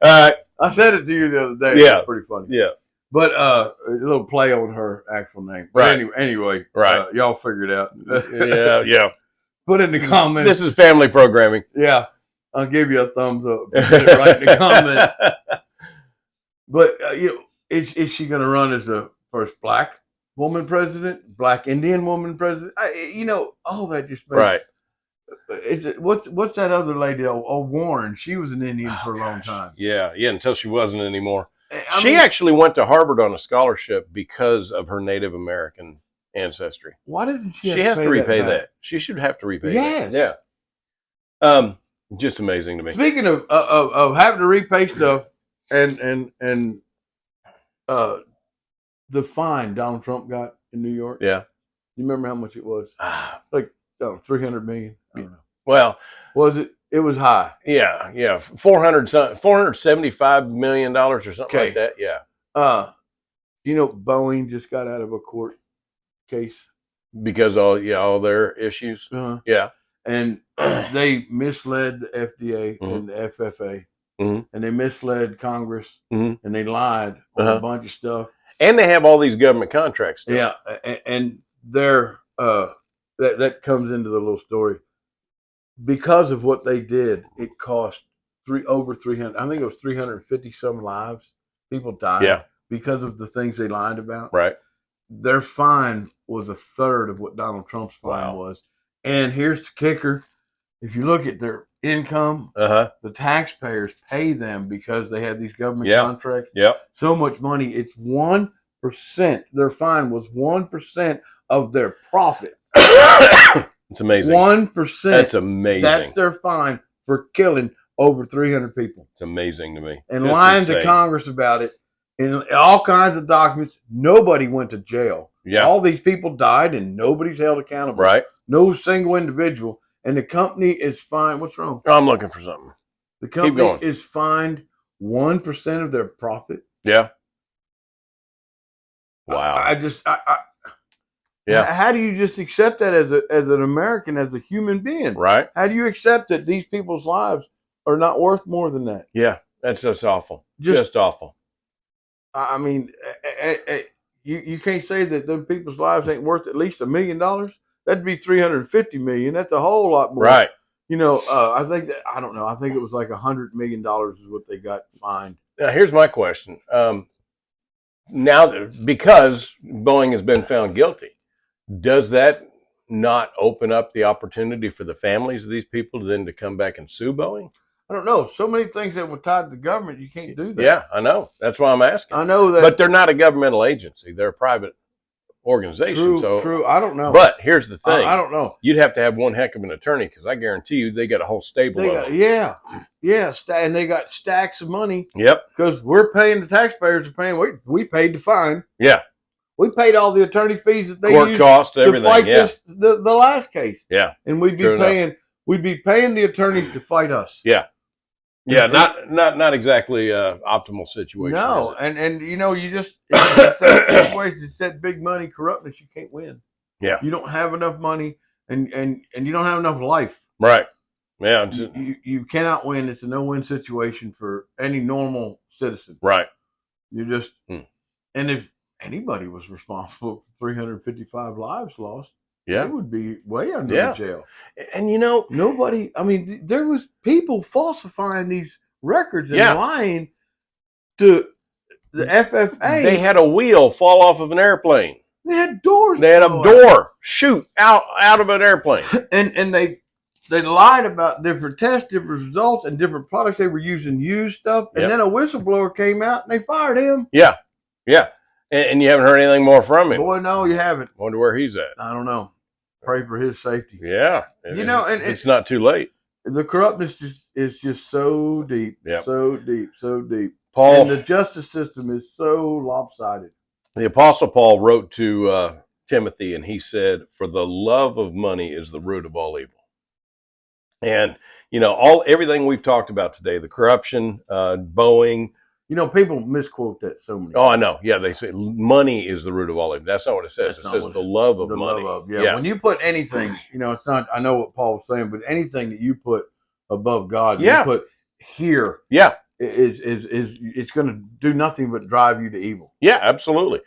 I said it to you the other day. Yeah. It's pretty funny. Yeah. But a little play on her actual name. But right. Anyway, right. Y'all figure it out. Yeah. Put in the comments. This is family programming. Yeah. I'll give you a thumbs up. Put it right in the comments. But, is she going to run as the first black woman president, black Indian woman president? All that just makes... Right. What's that other lady? Warren. She was an Indian for a long time. Yeah, until she wasn't anymore. She actually went to Harvard on a scholarship because of her Native American ancestry. Why doesn't she? She has to repay that. She should have to repay that. Yeah. Just amazing to me. Speaking of having to repay stuff and the fine Donald Trump got in New York. Yeah. You remember how much it was? Like $300 million. I don't know. Well, was it? It was high. Yeah. $475 million or something like that. Yeah. Boeing just got out of a court case because all their issues. Yeah. And they misled the FDA and the FFA, and they misled Congress, and they lied on a bunch of stuff. And they have all these government contracts. Still. Yeah, and they're that comes into the little story. Because of what they did, it cost over 300. I think it was 350 some lives. People died because of the things they lied about. Right. Their fine was a third of what Donald Trump's fine was. And here's the kicker: if you look at their income, the taxpayers pay them because they had these government contracts. Yeah. So much money. It's 1%. Their fine was 1% of their profit. It's amazing. 1%. That's amazing. That's their fine for killing over 300 people. It's amazing to me. And lying to Congress about it in all kinds of documents. Nobody went to jail. Yeah. All these people died and nobody's held accountable. Right. No single individual. And the company is fined. What's wrong? I'm looking for something. The company is fined 1% of their profit. Yeah. Wow. How do you just accept that as an American, as a human being? Right. How do you accept that these people's lives are not worth more than that? Yeah. That's just awful. Just awful. I mean, you can't say that them people's lives ain't worth at least $1 million. That'd be $350 million. That's a whole lot more. Right. I think that, I don't know. I think it was like $100 million is what they got fined. Now, here's my question. Now, because Boeing has been found guilty, does that not open up the opportunity for the families of these people then to come back and sue Boeing? I don't know. So many things that were tied to the government, you can't do that. Yeah, I know. That's why I'm asking. I know that. But they're not a governmental agency. They're a private organization. True. I don't know. But here's the thing. I don't know. You'd have to have one heck of an attorney because I guarantee you they got a whole stable of them. Yeah. And they got stacks of money. Yep. Because we're paying, the taxpayers are paying. We paid the fine. Yeah. We paid all the attorney fees that they used cost, everything. To fight the last case. Yeah. And we'd be paying the attorneys to fight us. Yeah. Yeah, not exactly optimal situation. No, and you just it's that situation. It's that big money corruptness. You can't win. Yeah, you don't have enough money, and you don't have enough life. Right. Yeah, you cannot win. It's a no-win situation for any normal citizen. Right. You just and if anybody was responsible for 355 lives lost, they would be way under the jail. And nobody. I mean, there was people falsifying these records and Yeah. lying to the FFA. They had a wheel fall off of an airplane. They had doors. They had a blow door shoot out of an airplane. and they lied about different tests, different results, and different products. They were using used stuff. And then a whistleblower came out and they fired him. Yeah. And you haven't heard anything more from him. Boy, no, you haven't. Wonder where he's at. I don't know. Pray for his safety. Yeah. You know, and it's not too late. The corruptness is just so deep, so deep. Paul, and the justice system is so lopsided. The Apostle Paul wrote to Timothy, and he said, "For the love of money is the root of all evil." And everything we've talked about today, the corruption, Boeing. People misquote that so many. Oh, I know. Yeah, they say money is the root of all evil. That's not what it says. It says the love of money. Yeah. When you put anything, it's not. I know what Paul was saying, but anything that you put above God, you put here. Yeah. Is it's going to do nothing but drive you to evil. Yeah, absolutely.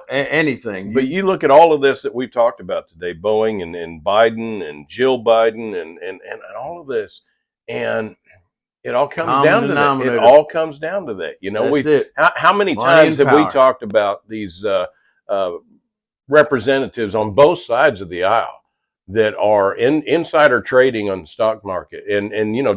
Anything. But you look at all of this that we've talked about today, Boeing and Biden and Jill Biden and all of this, and it all comes down to that. It all comes down to that. How many times have we talked about these representatives on both sides of the aisle that are insider trading on the stock market? And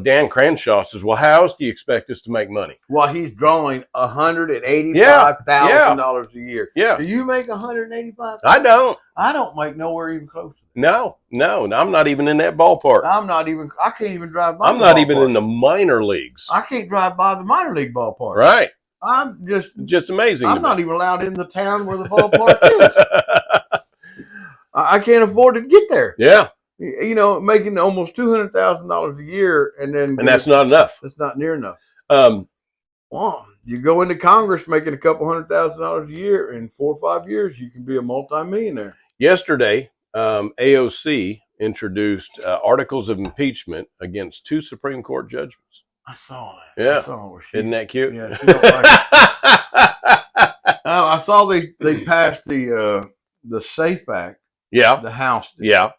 Dan Crenshaw says, well, how else do you expect us to make money? Well, he's drawing $185,000 a year. Yeah. Do you make $185,000? I don't. I don't make nowhere even close to that. No, I'm not even in that ballpark. I can't even drive by. I'm not even in the minor leagues. I can't drive by the minor league ballpark. Right. I'm just amazing. I'm not even allowed in the town where the ballpark is. I can't afford to get there. Yeah. Making almost $200,000 a year, and that's not enough. That's not near enough. Well, you go into Congress making a couple $100,000 a year, in 4 or 5 years, you can be a multimillionaire. Yesterday, AOC introduced articles of impeachment against 2 Supreme Court judgments. I saw that. Yeah. I saw it. Isn't that cute? Yeah. She don't like it. I saw they passed the SAFE Act. Yeah. The House did. Yeah.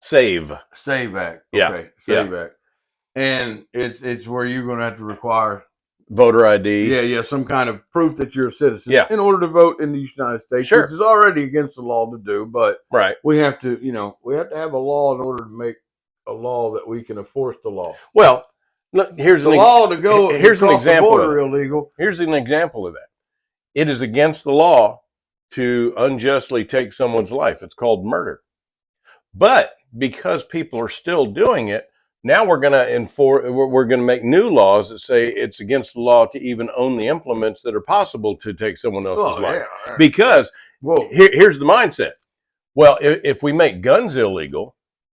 Save Act. Okay. Yeah. Save Act. And it's where you're going to have to require voter ID. Yeah. Some kind of proof that you're a citizen in order to vote in the United States, sure. Which is already against the law to do. But right. we have to, we have to have a law in order to make a law that we can enforce the law. Well, look, here's an law to go. Here's an example. The border illegal. Here's an example of that. It is against the law to unjustly take someone's life. It's called murder. But because people are still doing it, now we're going to make new laws that say it's against the law to even own the implements that are possible to take someone else's life. Yeah, right. Because here's the mindset. Well, if we make guns illegal,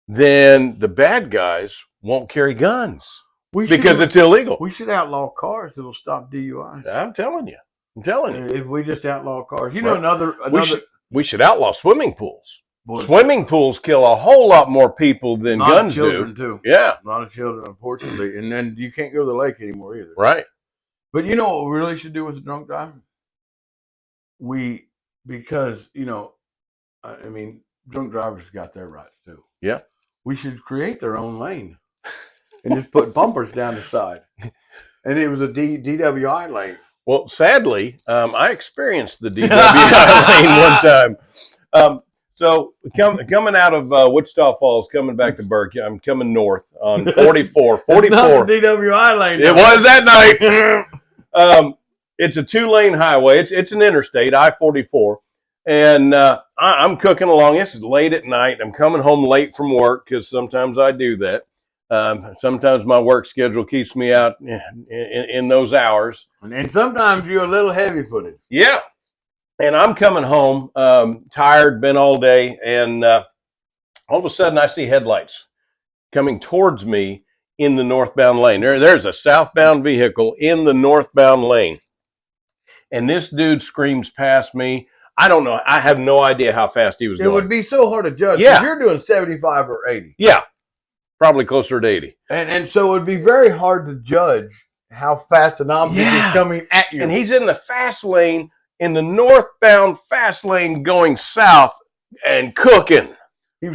then the bad guys won't carry guns because it's illegal. We should outlaw cars that'll stop DUIs. I'm telling you. If we just outlaw cars, we should outlaw swimming pools. Swimming pools kill a whole lot more people than guns do. Children too. Yeah, a lot of children, unfortunately, and then you can't go to the lake anymore either. Right. But you know what we really should do with the drunk driving? Because drunk drivers got their rights too. Yeah. We should create their own lane and just put bumpers down the side, and it was a DWI lane. Well, sadly, I experienced the DWI lane one time. So coming out of Wichita Falls, coming back to Burke, I'm coming north on 44. 44. It's not the DWI lane. It was that night. It's a 2-lane highway. It's an interstate, I-44. And I'm cooking along. This is late at night. I'm coming home late from work because sometimes I do that. Sometimes my work schedule keeps me out in those hours. And sometimes you're a little heavy-footed. Yeah. And I'm coming home, tired, been all day, and all of a sudden I see headlights coming towards me in the northbound lane. There's a southbound vehicle in the northbound lane. And this dude screams past me. I don't know. I have no idea how fast he was going. It would be so hard to judge. Yeah. You're doing 75 or 80. Yeah. Probably closer to 80. And so it would be very hard to judge how fast an object is coming at you. And he's in the fast lane, in the northbound fast lane going south and cooking.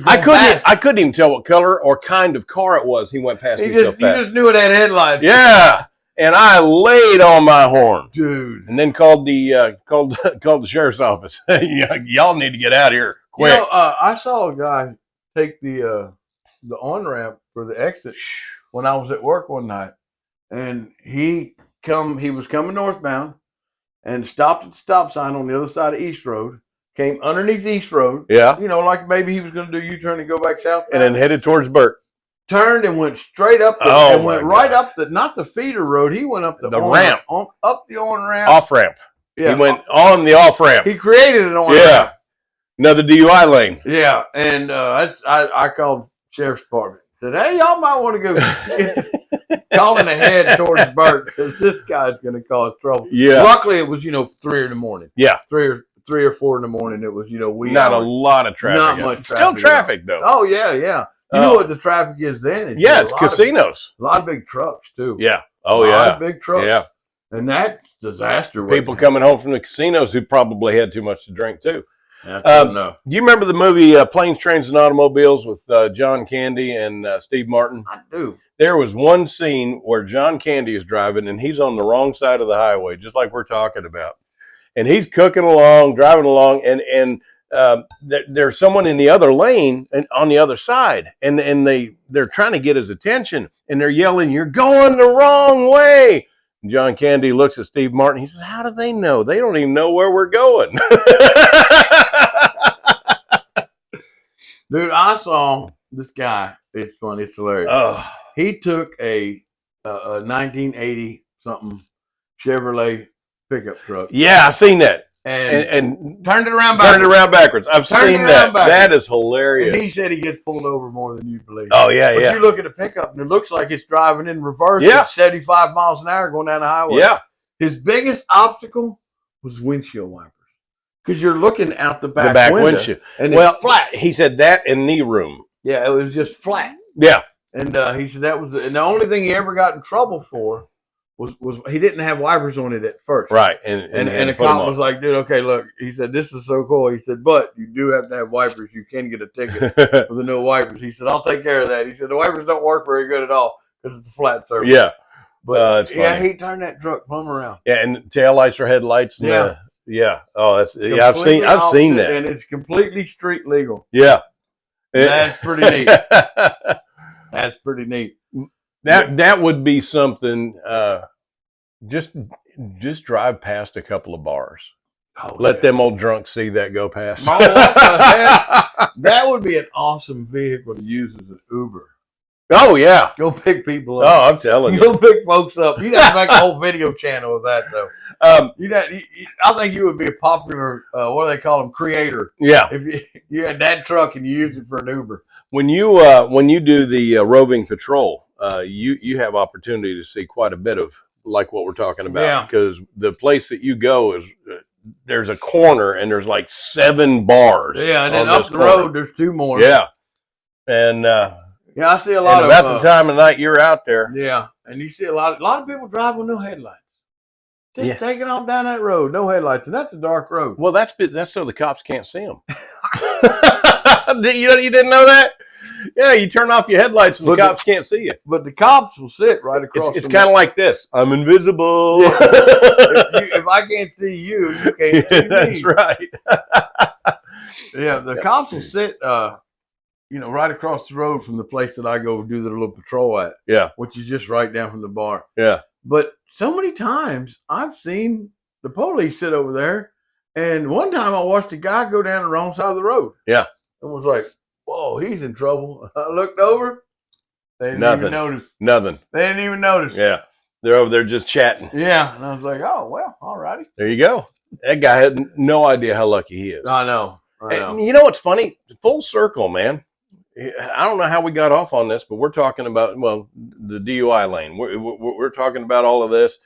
I couldn't even tell what color or kind of car it was. He went past me so fast. You just knew it had headlights. Yeah. and I laid on my horn, dude. and then called the called the sheriff's office. Y'all need to get out here quick. You know, I saw a guy take the on ramp for the exit when I was at work one night, and he was coming northbound, and stopped at the stop sign on the other side of East Road. Came underneath East Road. Yeah. You know, like maybe he was going to do U-turn and go back south. And then headed towards Burt. Turned and went straight up and went right up not the feeder road. He went up the ramp. Up the on-ramp. Off-ramp. Yeah. He went on the off-ramp. He created an on-ramp. Yeah. Another DUI lane. Yeah. And I called Sheriff's Department. Said, hey, y'all might want to go calling ahead towards Burt because this guy's going to cause trouble. Yeah. Luckily, it was, 3 in the morning. Yeah. 3 or 4 in the morning. It was, not a lot of traffic. Not much traffic. Still traffic, though. Oh, yeah, yeah. You know what the traffic is then? It's casinos. A lot of big trucks, too. Yeah. Oh, a yeah. lot of big trucks. Yeah. And that's disaster. People coming home from the casinos who probably had too much to drink, too. No. Do you remember the movie Planes, Trains, and Automobiles with John Candy and Steve Martin? I do. There was one scene where John Candy is driving, and he's on the wrong side of the highway, just like we're talking about. And he's cooking along, driving along, and there's someone in the other lane and on the other side, and they're trying to get his attention, and they're yelling, "You're going the wrong way!" And John Candy looks at Steve Martin. He says, "How do they know? They don't even know where we're going." Dude, I saw this guy. It's funny. It's hilarious. Oh. He took a 1980 something Chevrolet pickup truck. Yeah, I've seen that. And turned it around backwards. Turned it around backwards. I've seen that. That is hilarious. And he said he gets pulled over more than you believe. Oh, yeah, but yeah. you look at the pickup, and it looks like it's driving in reverse at 75 miles an hour going down the highway. Yeah. His biggest obstacle was windshield wipers. Because you're looking out the back window. And it's flat. He said that in knee room. Yeah, it was just flat. Yeah. And he said that was and the only thing he ever got in trouble for was he didn't have wipers on it at first. Right. And the cop was like, dude, okay, look. He said, this is so cool. He said, but you do have to have wipers. You can get a ticket for the no wipers. He said, I'll take care of that. He said, the wipers don't work very good at all because it's a flat surface. Yeah. But he turned that truck plumb around. Yeah, and taillights are headlights. And yeah. Oh, that's I've seen that. And it's completely street legal. Yeah. That's pretty neat. That's pretty neat. That would be something. Just drive past a couple of bars. Let them old drunks see that go past. That would be an awesome vehicle to use as an Uber. Oh yeah, go pick people up. Oh, I'm telling you, go pick folks up. You'd have to make a whole video channel of that, though. I think you would be a popular, what do they call them, creator. Yeah, if you had that truck and you used it for an Uber. When you do the roving patrol, you have opportunity to see quite a bit of like what we're talking about because the place that you go is there's a corner and there's like 7 bars. Yeah, and then up the road there's 2 more. Yeah, and I see a lot of about the time of night you're out there. Yeah, and you see a lot of people drive with no headlights. Just taking off down that road, no headlights, and that's a dark road. Well, that's so the cops can't see them. You didn't know that? Yeah, you turn off your headlights and the cops can't see you. But the cops will sit right across. It's kind of like this. I'm invisible. Yeah. If I can't see you, you can't see me. That's right. Yeah, the cops will sit, right across the road from the place that I go do the little patrol at. Yeah. Which is just right down from the bar. Yeah. But so many times I've seen the police sit over there, and one time I watched a guy go down the wrong side of the road. Yeah. And was like, whoa, he's in trouble. I looked over. They didn't even notice. Nothing. They didn't even notice. Yeah. They're over there just chatting. Yeah. And I was like, oh, well, all righty. There you go. That guy had no idea how lucky he is. I know. And you know what's funny? Full circle, man. I don't know how we got off on this, but we're talking about, the DUI lane. We're talking about all of this.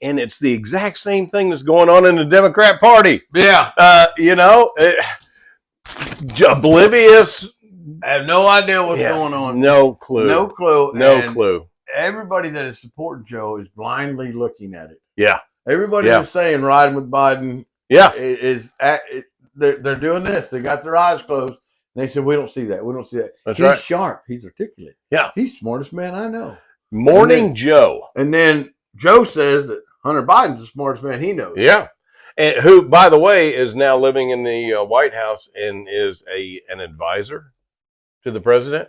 And it's the exact same thing that's going on in the Democrat Party. Yeah. Oblivious. I have no idea what's going on. No clue. No clue. No clue. Everybody that is supporting Joe is blindly looking at it. Yeah. Everybody that's saying riding with Biden. Yeah. They're doing this. They got their eyes closed. And they said, we don't see that. We don't see that. That's right. He's sharp. He's articulate. Yeah. He's the smartest man I know. Morning Joe. And then Joe says that Hunter Biden's the smartest man he knows. Yeah. And who, by the way, is now living in the White House and is an advisor to the president.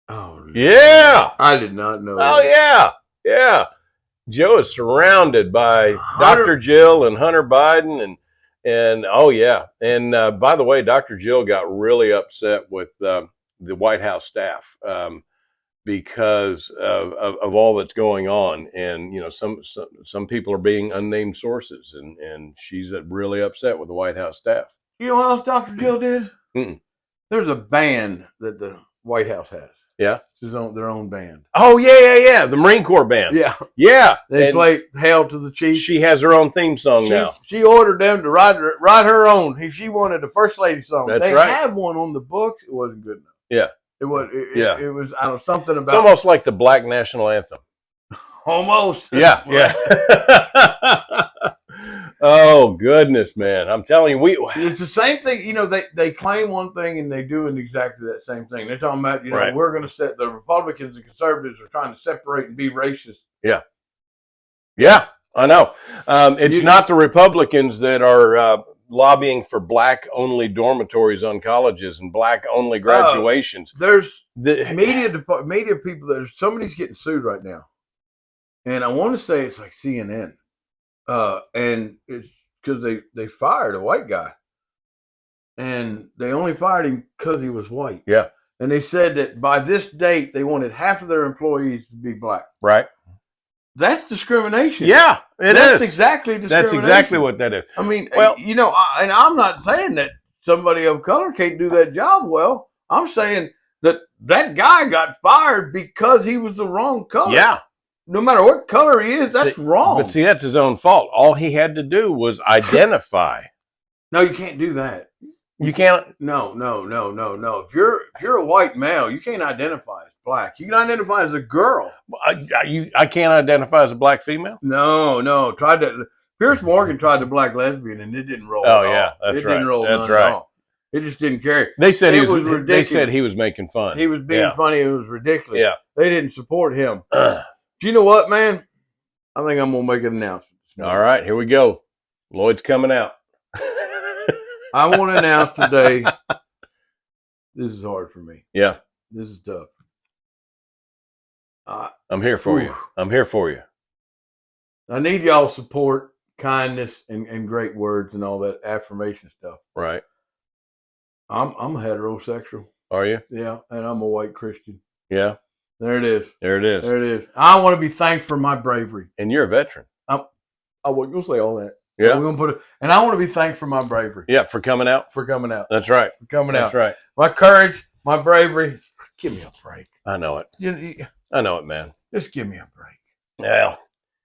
Oh, yeah. I did not know. Oh, that. yeah. Yeah. Joe is surrounded by Dr. Jill and Hunter Biden and oh, yeah. And by the way, Dr. Jill got really upset with the White House staff because of all that's going on. And, you know, some people are being unnamed sources, and she's really upset with the White House staff. You know what else Dr. Jill did? Mm-mm. There's a band that the White House has. Yeah. It's their own band. Oh, yeah. The Marine Corps band. Yeah. Yeah. They play Hail to the Chief. She has her own theme song now. She ordered them to write her own. She wanted the First Lady song. That's they right. had one on the books. It wasn't good enough. Yeah. It was. Yeah. It was. I don't know, something about. It's almost like the Black National Anthem. Almost. Yeah. Oh goodness, man! I'm telling you, it's the same thing. You know, they claim one thing and they do exactly that same thing. They're talking about, you know, right. We're going to set the Republicans and conservatives are trying to separate and be racist. Yeah. Yeah, I know. It's not the Republicans that are lobbying for black-only dormitories on colleges and black-only graduations. There's media people somebody's getting sued right now, and I want to say it's like CNN. And it's because they fired a white guy, and they only fired him because he was white. Yeah. And they said that by this date they wanted half of their employees to be black. Right. That's discrimination. Yeah, That's exactly discrimination. That's exactly what that is. I mean, well, you know, and I'm not saying that somebody of color can't do that job well. I'm saying that guy got fired because he was the wrong color. Yeah. No matter what color he is, that's wrong. But see, that's his own fault. All he had to do was identify. No, you can't do that. You can't. No. If you're a white male, you can't identify as black. You can identify as a girl. I can't identify as a black female. No. Pierce Morgan tried the black lesbian, and it didn't roll. Oh yeah, that's it right. Didn't roll that's none at all. It just didn't carry. They said it was ridiculous. They said he was making fun. He was being funny. It was ridiculous. Yeah. They didn't support him. Do you know what, man? I think I'm gonna make an announcement. All right, here we go. Lloyd's coming out. I want to announce today. This is hard for me. Yeah. This is tough. I'm here for you. I'm here for you. I need y'all's support, kindness, and great words and all that affirmation stuff. Right. I'm heterosexual. Are you? Yeah, and I'm a white Christian. Yeah. There it is. There it is. There it is. I want to be thanked for my bravery. And you're a veteran. I wasn't gonna say all that. Yeah. We're gonna put it, and I want to be thanked for my bravery. Yeah, for coming out. For coming out. That's right. For coming out. That's right. My courage, my bravery. Give me a break. I know it. You, I know it, man. just give me a break. Yeah.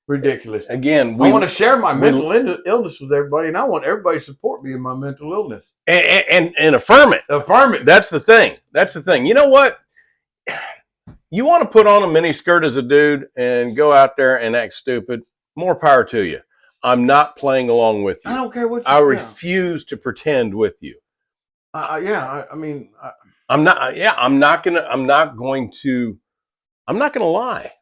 Ridiculous. Again, I want to share my mental illness with everybody, and I want everybody to support me in my mental illness. And affirm it. Affirm it. That's the thing. That's the thing. You know what? You want to put on a mini skirt as a dude and go out there and act stupid, more power to you. I'm not playing along with you. I don't care what you I refuse to pretend with you. I'm not going to lie.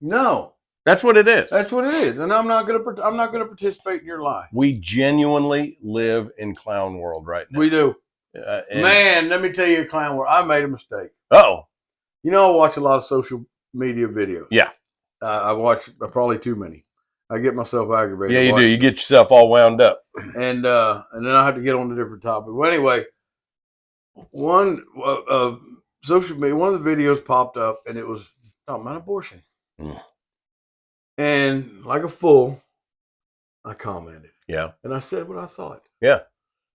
No. That's what it is. That's what it is. And I'm not going to participate in your lie. We genuinely live in clown world right now. We do. Man, let me tell you, clown world, I made a mistake. Uh-oh. You know, I watch a lot of social media videos. Yeah. I watch probably too many. I get myself aggravated. Yeah, you do. You get yourself all wound up. And then I have to get on a different topic. Well, anyway, one social media, one of the videos popped up, and it was talking about abortion. Mm. And like a fool, I commented. Yeah. And I said what I thought. Yeah.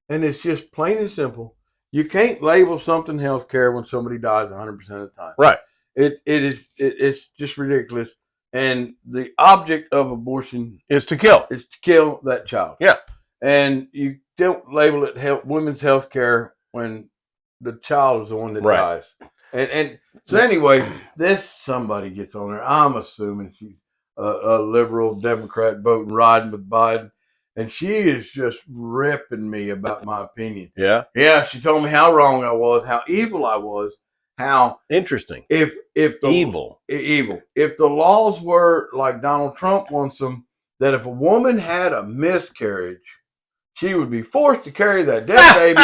And it's just plain and simple. You can't label something health care when somebody dies 100% of the time. Right. It's just ridiculous. And the object of abortion is to kill. Is to kill that child. Yeah. And you don't label it women's health care when the child is the one that dies. And so anyway, somebody gets on there. I'm assuming she's a liberal Democrat voting, riding with Biden. And she is just ripping me about my opinion. Yeah. Yeah. She told me how wrong I was, how evil I was, how Interesting. if the Evil. if the laws were like Donald Trump wants them, that if a woman had a miscarriage, she would be forced to carry that dead baby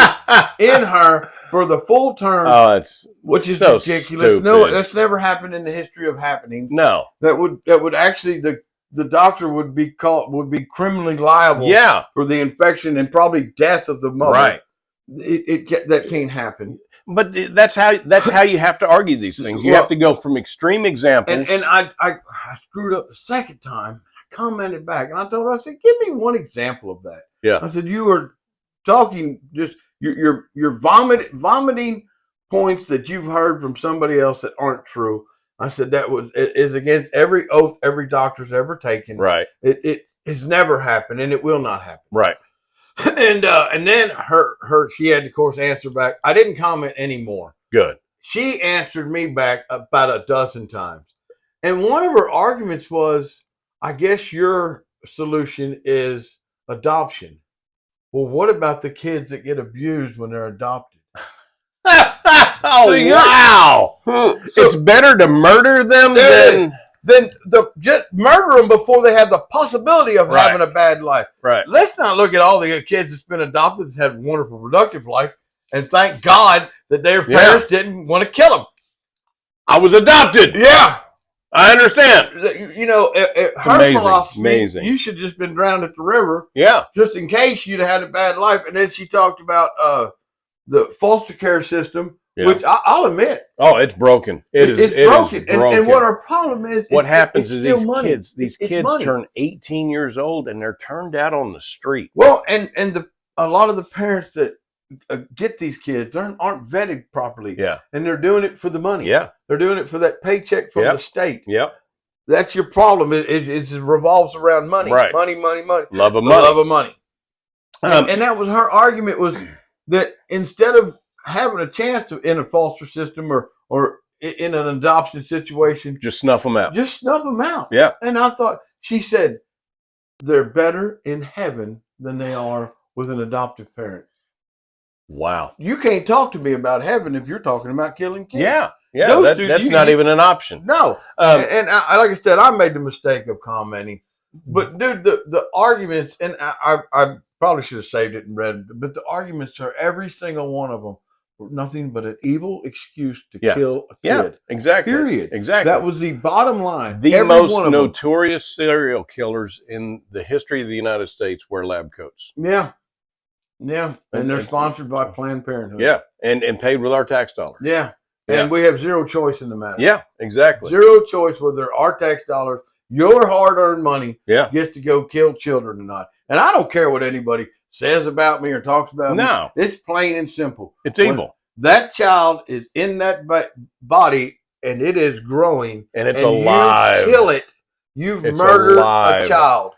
in her for the full term. Oh, which is so ridiculous. stupid. No, that's never happened in the history of happenings. No. That would actually the doctor would be criminally liable for the infection and probably death of the mother. Right. That can't happen. But that's how you have to argue these things. You have to go from extreme examples. And I screwed up the second time. I commented back and I told her, I said, give me one example of that. Yeah. I said, you were talking just you're vomiting points that you've heard from somebody else that aren't true. I said it is against every oath every doctor's ever taken. Right. It has never happened and it will not happen. Right. And then she had to, of course, answer back. I didn't comment anymore. Good. She answered me back about a dozen times. And one of her arguments was, I guess your solution is adoption. Well, what about the kids that get abused when they're adopted? Wow. It's better to murder them than just murder them before they have the possibility of having a bad life. Right. Let's not look at all the kids that's been adopted that's had a wonderful, productive life, and thank God that their parents didn't want to kill them. I was adopted. Yeah. I understand. You know, her philosophy, you should have just been drowned at the river. Yeah. Just in case you'd have had a bad life. And then she talked about the foster care system, which I'll admit. Oh, it's broken. It's broken. And what our problem is, what happens is these kids money. turn 18 years old and they're turned out on the street. Well, and a lot of the parents that get these kids aren't vetted properly. Yeah. And they're doing it for the money. Yeah. They're doing it for that paycheck from the state. Yep. That's your problem. It revolves around money. Right. Money. Love of money. Love of money. And that was her argument, was that instead of having a chance in a foster system or in an adoption situation, just snuff them out. Just snuff them out. Yeah. And I thought, she said, they're better in heaven than they are with an adoptive parent. Wow. You can't talk to me about heaven if you're talking about killing kids. Yeah. Yeah. That's not even an option. No. And like I said, I made the mistake of commenting. But dude, the arguments, and I probably should have saved it and read it, but the arguments are, every single one of them, were nothing but an evil excuse to kill a kid. Yeah, exactly. Period. Exactly. That was the bottom line. The most notorious serial killers in the history of the United States wear lab coats. Yeah. Yeah. And they're sponsored by Planned Parenthood. Yeah. And paid with our tax dollars. Yeah. And we have zero choice in the matter. Yeah, exactly. Zero choice whether our tax dollars, your hard-earned money, gets to go kill children or not. And I don't care what anybody says about me or talks about me. No. It's plain and simple. It's evil. That child is in that body and it is growing. And it's alive. You kill it. You've murdered a child.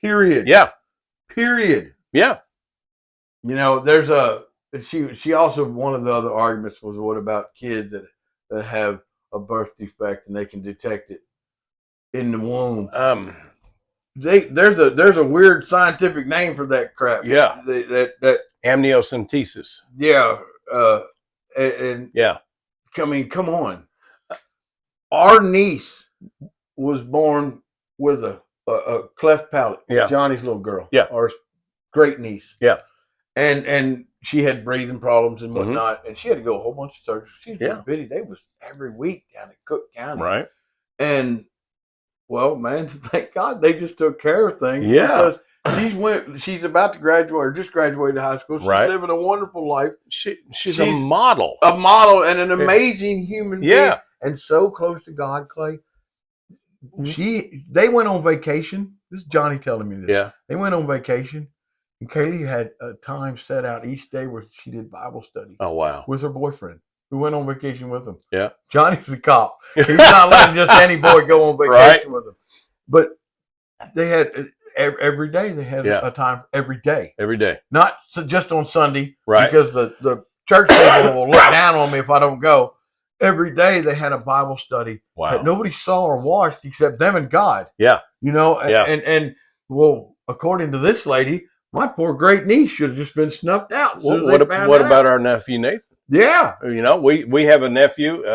Period. Yeah. Period. Yeah. You know, there's she also, one of the other arguments was, what about kids that have a birth defect and they can detect it in the womb? There's a weird scientific name for that crap. Yeah. That amniocentesis. Yeah. I mean, come on. Our niece was born with a cleft palate. Yeah. Johnny's little girl. Yeah. Our great niece. Yeah. And she had breathing problems and whatnot, and she had to go a whole bunch of surgeries. She was bitty. They was every week down in Cook County. Right. And well, man, thank God they just took care of things. Yeah. Because she's about to graduate or just graduated high school. She's living a wonderful life. She's a model. A model and an amazing human being. Yeah. And so close to God, Clay. They went on vacation. This is Johnny telling me this. Yeah. They went on vacation. And Kaylee had a time set out each day where she did Bible study. Oh, wow. With her boyfriend, who went on vacation with them. Yeah. Johnny's a cop. He's not letting just any boy go on vacation with him. But they had, every day, they had a time every day. Every day. Not just on Sunday. Right. Because the church people will look down on me if I don't go. Every day they had a Bible study that nobody saw or watched except them and God. Yeah. You know, and well, according to this lady, my poor great niece should have just been snuffed out. What about our nephew Nathan? Yeah. You know, we have a nephew.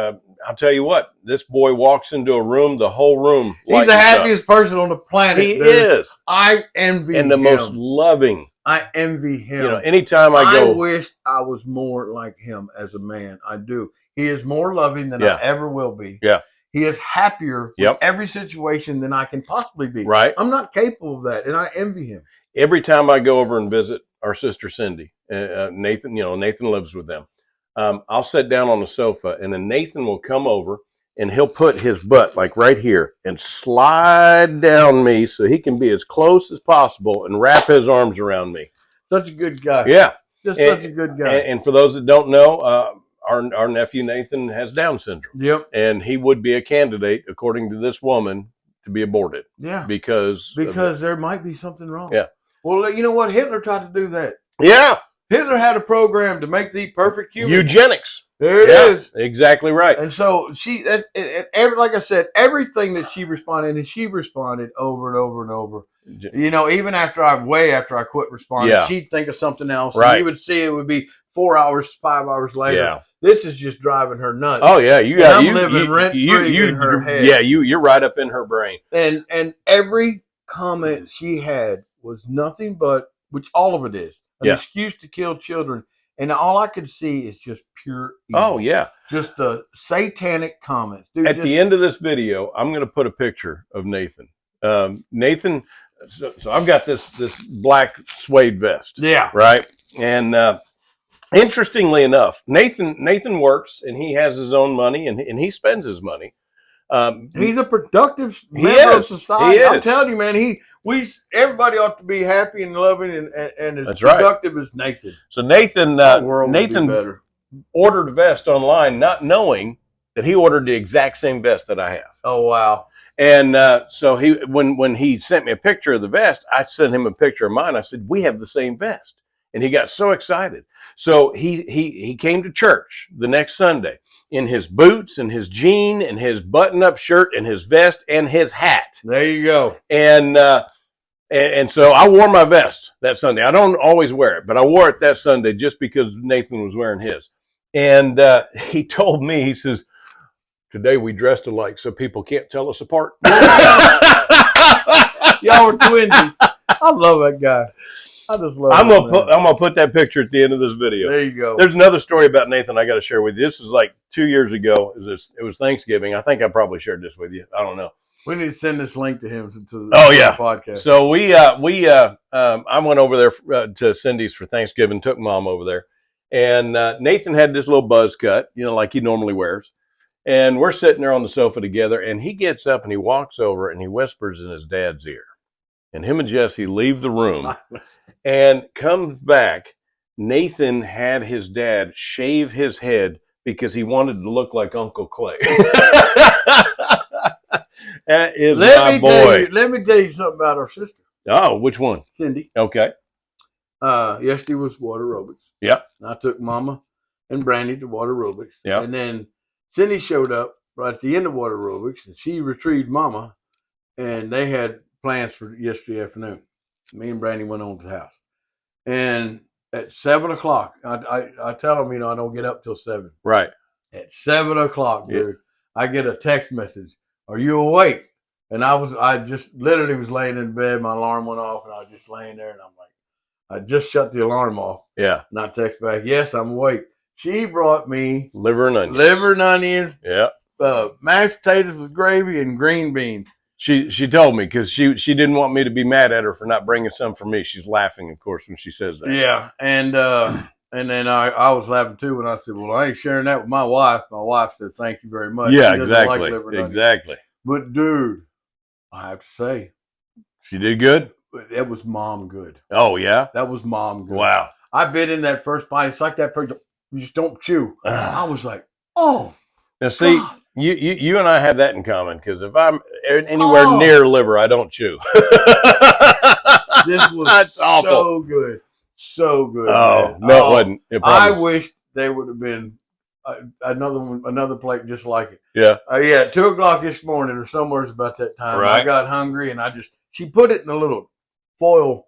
I'll tell you what, this boy walks into a room, the whole room. He's the happiest person on the planet. He dude. is. I envy him. And the most loving. I envy him. You know, anytime I go. I wish I was more like him as a man. I do. He is more loving than I ever will be. Yeah. He is happier with every situation than I can possibly be. Right. I'm not capable of that, and I envy him. Every time I go over and visit our sister Cindy, Nathan, you know, Nathan lives with them. I'll sit down on the sofa, and then Nathan will come over, and he'll put his butt like right here and slide down me so he can be as close as possible and wrap his arms around me. Such a good guy. Yeah. Just such a good guy. And for those that don't know, our nephew Nathan has Down syndrome. Yep. And he would be a candidate, according to this woman, to be aborted. Yeah. Because there might be something wrong. Yeah. Well, you know what? Hitler tried to do that. Yeah. Hitler had a program to make the perfect human. Eugenics. There it is. Exactly right. And so like I said, everything that she responded, and she responded over and over and over. You know, even after I quit responding, she'd think of something else. Right. And you would see it would be 4 hours, 5 hours later. Yeah. This is just driving her nuts. Oh yeah, I'm living rent free in her head. Yeah, you're right up in her brain. And every comment she had was nothing but, which all of it is, an excuse to kill children. And all I could see is just pure evil. Oh, yeah. Just the satanic comments. Dude, At the end of this video, I'm going to put a picture of Nathan. Nathan, so I've got this black suede vest. Yeah. Right? And interestingly enough, Nathan works, and he has his own money, and he spends his money. He's a productive member of society. I'm telling you, man, everybody ought to be happy and loving and as productive as Nathan. So Nathan ordered a vest online, not knowing that he ordered the exact same vest that I have. Oh wow. And so when he sent me a picture of the vest, I sent him a picture of mine. I said, we have the same vest. And he got so excited. So he came to church the next Sunday in his boots and his jean and his button-up shirt and his vest and his hat. There you go. And so I wore my vest that Sunday. I don't always wear it, but I wore it that Sunday just because Nathan was wearing his. And he told me, he says, today we dressed alike so people can't tell us apart. Y'all were twinsies. I love that guy. I just love I'm gonna put that picture at the end of this video. There you go. There's another story about Nathan I got to share with you. This is like 2 years ago. It was Thanksgiving. I think I probably shared this with you. I don't know. We need to send this link to him to the podcast. So I went over there to Cindy's for Thanksgiving. Took Mom over there, and Nathan had this little buzz cut, you know, like he normally wears. And we're sitting there on the sofa together, and he gets up and he walks over and he whispers in his dad's ear. And him and Jesse leave the room and comes back. Nathan had his dad shave his head because he wanted to look like Uncle Clay. That is my boy. Let me tell you something about our sister. Oh, which one? Cindy. Okay. Yesterday was water aerobics. Yep. I took Mama and Brandy to water aerobics. Yep. And then Cindy showed up right at the end of water aerobics, and she retrieved Mama, and they had plans for yesterday afternoon. Me and Brandy went on to the house. And at 7 o'clock, I tell them, you know, I don't get up till 7. Right. At 7 o'clock, dude, I get a text message. Are you awake? And I just literally was laying in bed. My alarm went off, and I was just laying there, and I'm like, I just shut the alarm off. Yeah. And I text back, yes, I'm awake. She brought me liver and onions. Yeah. Mashed potatoes with gravy and green beans. She told me because she didn't want me to be mad at her for not bringing some for me. She's laughing, of course, when she says that. Yeah. And then I was laughing too when I said, well, I ain't sharing that with my wife. My wife said, thank you very much. Yeah, exactly. Exactly. But dude, I have to say, she did good. That was mom good. Oh yeah, that was mom good. Wow. I bit in that first bite. It's like that person, you just don't chew. I was like, oh. Now see, God. You and I have that in common because if I'm anywhere near liver, I don't chew. This was That's awful. So good. So good. Oh, man. No, it wasn't. I wish they would have been another plate just like it. Yeah. Yeah, 2 o'clock this morning or somewhere about that time. Right. I got hungry and she put it in a little foil,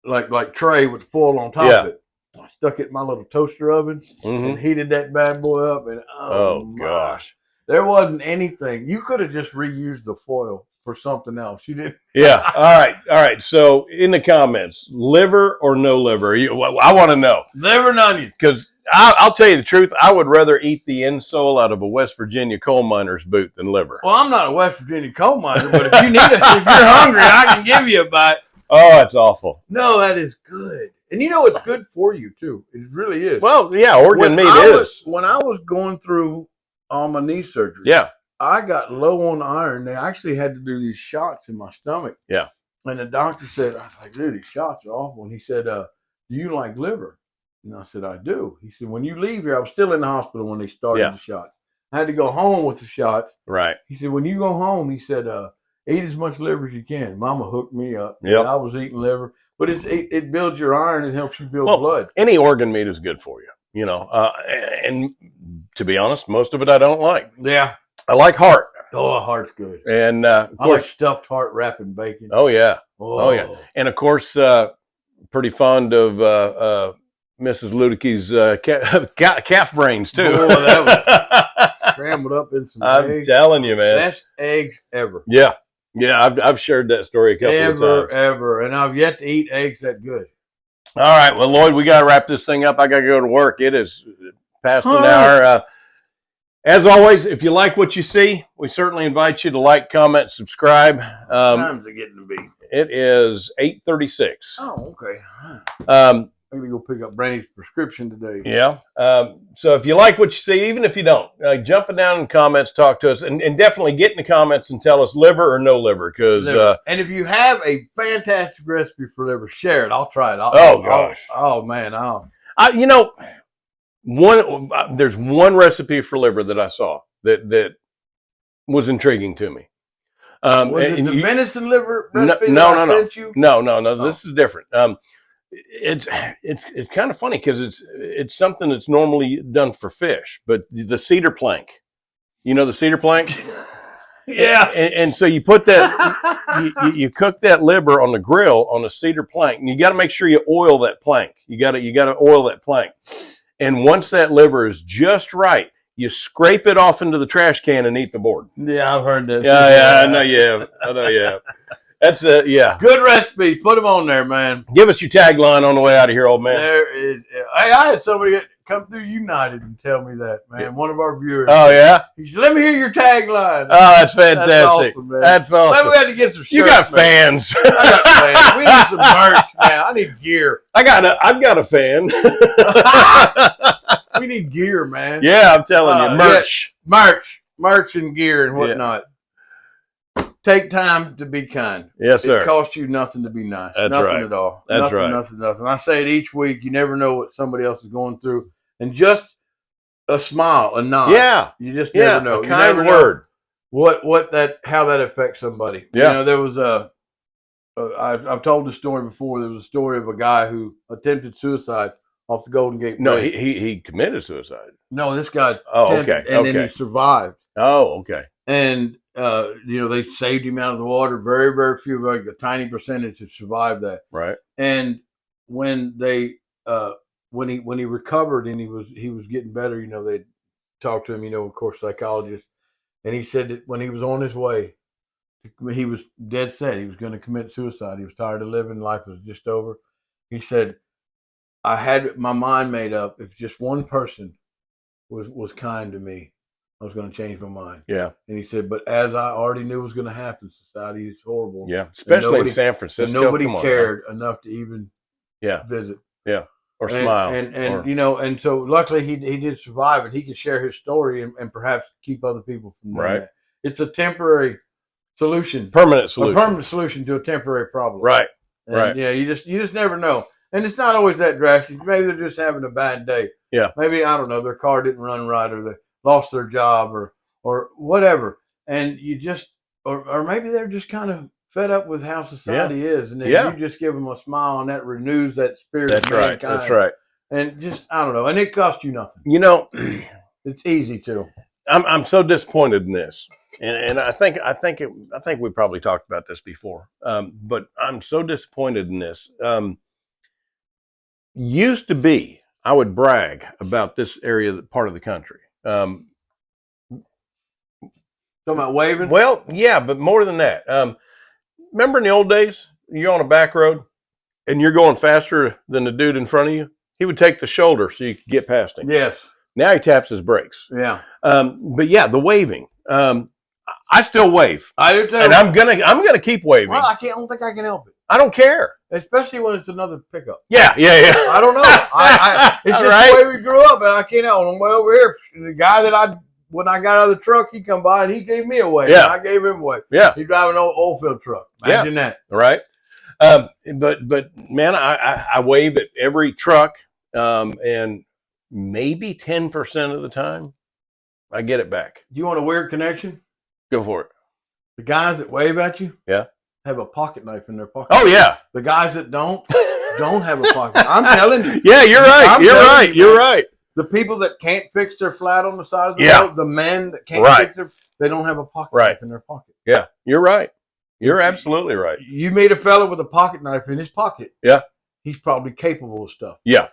like tray with foil on top of it. I stuck it in my little toaster oven and heated that bad boy up. And Oh gosh. There wasn't anything. You could have just reused the foil for something else. You didn't. Yeah. All right. So in the comments, liver or no liver? I want to know. Liver and onion. Because I'll tell you the truth, I would rather eat the insole out of a West Virginia coal miner's boot than liver. Well, I'm not a West Virginia coal miner, but if you need if you're hungry, I can give you a bite. Oh, that's awful. No, that is good. And you know it's good for you too. It really is. Well, yeah, organ meat is. When I was going through all my knee surgery, yeah, I got low on iron. They actually had to do these shots in my stomach. Yeah. And the doctor said, I was like, dude, these shots are awful. And he said, do you like liver? And I said, I do. He said, when you leave here, I was still in the hospital when they started the shots. I had to go home with the shots. Right. He said, when you go home, he said, eat as much liver as you can. Mama hooked me up. Yeah. I was eating liver. But it builds your iron and helps you build blood. Any organ meat is good for you, you know. And to be honest, most of it I don't like. Yeah. I like heart. Oh, heart's good. And of course, I like stuffed heart wrapped in bacon. Oh, yeah. Oh, yeah. And of course, pretty fond of Mrs. Ludicke's calf brains, too. Boy, that was scrambled up in some eggs. I'm telling you, man. Best eggs ever. Yeah. Yeah, I've shared that story a couple of times. Ever. And I've yet to eat eggs that good. All right. Well, Lloyd, we got to wrap this thing up. I got to go to work. It is past an hour. As always, if you like what you see, we certainly invite you to like, comment, subscribe. Time's it getting to be? It is 8:36. Oh, okay. I'm going to go pick up Brandy's prescription today. Yeah. So if you like what you see, even if you don't, jump it down in the comments, talk to us, and definitely get in the comments and tell us liver or no liver. And if you have a fantastic recipe for liver, share it. I'll try it. You know, there's one recipe for liver that I saw that was intriguing to me. Was it the venison liver recipe No. This is different. It's kind of funny because it's something that's normally done for fish, but the cedar plank, you know, the cedar plank. Yeah. And so you put that, you cook that liver on the grill on a cedar plank, and you got to make sure you oil that plank. You got to oil that plank. And once that liver is just right, you scrape it off into the trash can and eat the board. Yeah, I've heard that. Yeah, I know you have. That's good recipe. Put them on there, man. Give us your tagline on the way out of here, old man. I had somebody come through United and tell me that, man. Yeah. One of our viewers. Oh, yeah? He said, let me hear your tagline. Oh, that's fantastic. That's awesome, man. That's awesome. Maybe we had to get some shirts. You got fans. I got fans. We need some merch now. I need gear. I've got a fan. We need gear, man. Yeah, I'm telling you. Merch. Yeah, merch and gear and whatnot. Yeah. Take time to be kind. Yes, sir. It costs you nothing to be nice. That's nothing right. At all. That's Nothing. I say it each week. You never know what somebody else is going through. And just a smile, a nod. Yeah. You just never know. A kind word. How that affects somebody. Yeah. You know, there was I've told the story before. There was a story of a guy who attempted suicide off the Golden Gate Bridge. No, he committed suicide. No, this guy. And then he survived. Oh, okay. And they saved him out of the water. Very, very few, like a tiny percentage have survived that. Right. And when they when he recovered and he was getting better, they talked to him, of course, psychologist, and he said that when he was on his way, he was dead set he was going to commit suicide. He was tired of living. Life was just over. He said, I had my mind made up. If just one person was kind to me, I was going to change my mind. Yeah. And he said, but as I already knew was going to happen, society is horrible. Yeah. Especially in San Francisco. And nobody cared enough to even visit. Yeah. Or smile. And so luckily he did survive, and he could share his story and perhaps keep other people from doing that. It's a temporary solution. Permanent solution. A permanent solution to a temporary problem. Right. And right. Yeah, you just never know. And it's not always that drastic. Maybe they're just having a bad day. Yeah. Maybe, I don't know, their car didn't run right, or they lost their job, or whatever. And you just, or maybe they're just kind of fed up with how society is. And then you just give them a smile, and that renews that spirit of mankind. That's right. And just, I don't know. And it costs you nothing. It's easy too. I'm so disappointed in this. And I think we probably talked about this before. But I'm so disappointed in this. used to be, I would brag about this area, part of the country. Talking about waving? Well, yeah, but more than that. Remember in the old days, you're on a back road and you're going faster than the dude in front of you? He would take the shoulder so you could get past him. Yes. Now he taps his brakes. Yeah. But yeah, the waving. I still wave. I do too. And I'm gonna keep waving. Well, I don't think I can help it. I don't care. Especially when it's another pickup. Yeah. I don't know. It's just Right? the way we grew up, and I can't help it. On the way over here, the guy that when I got out of the truck, he come by and he gave me a wave. Yeah. And I gave him a wave. Yeah. He drive an old oil field truck. Imagine that. Right. But man, I wave at every truck, and maybe 10% of the time I get it back. You want a weird connection? Go for it. The guys that wave at you, Yeah, have a pocket knife in their pocket. Oh yeah. The guys that don't have a pocket. I'm telling you. Yeah, you're right. You're right. The people that can't fix their flat on the side of the Yeah. road, the men that can't Right. fix they don't have a pocket Right. knife in their pocket. Yeah, you're right. You're absolutely right. You meet a fella with a pocket knife in his pocket. Yeah. He's probably capable of stuff. Yeah.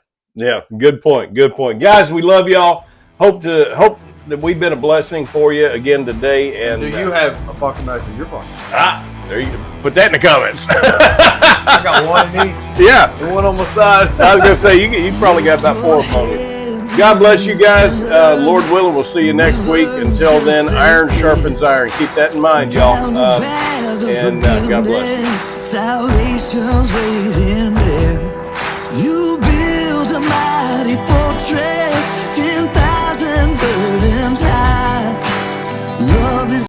Good point. Guys, we love y'all. Hope that we've been a blessing for you again today. And do you have a pocket knife in your pocket? there you go. Put that in the comments. I got one in each. Yeah. And one on my side. I was gonna say you probably got about 4 on you. God bless you guys. Lord willing, we'll see you next week. Until then, iron sharpens iron. Keep that in mind, y'all. And God bless. Salvation's waiting there. You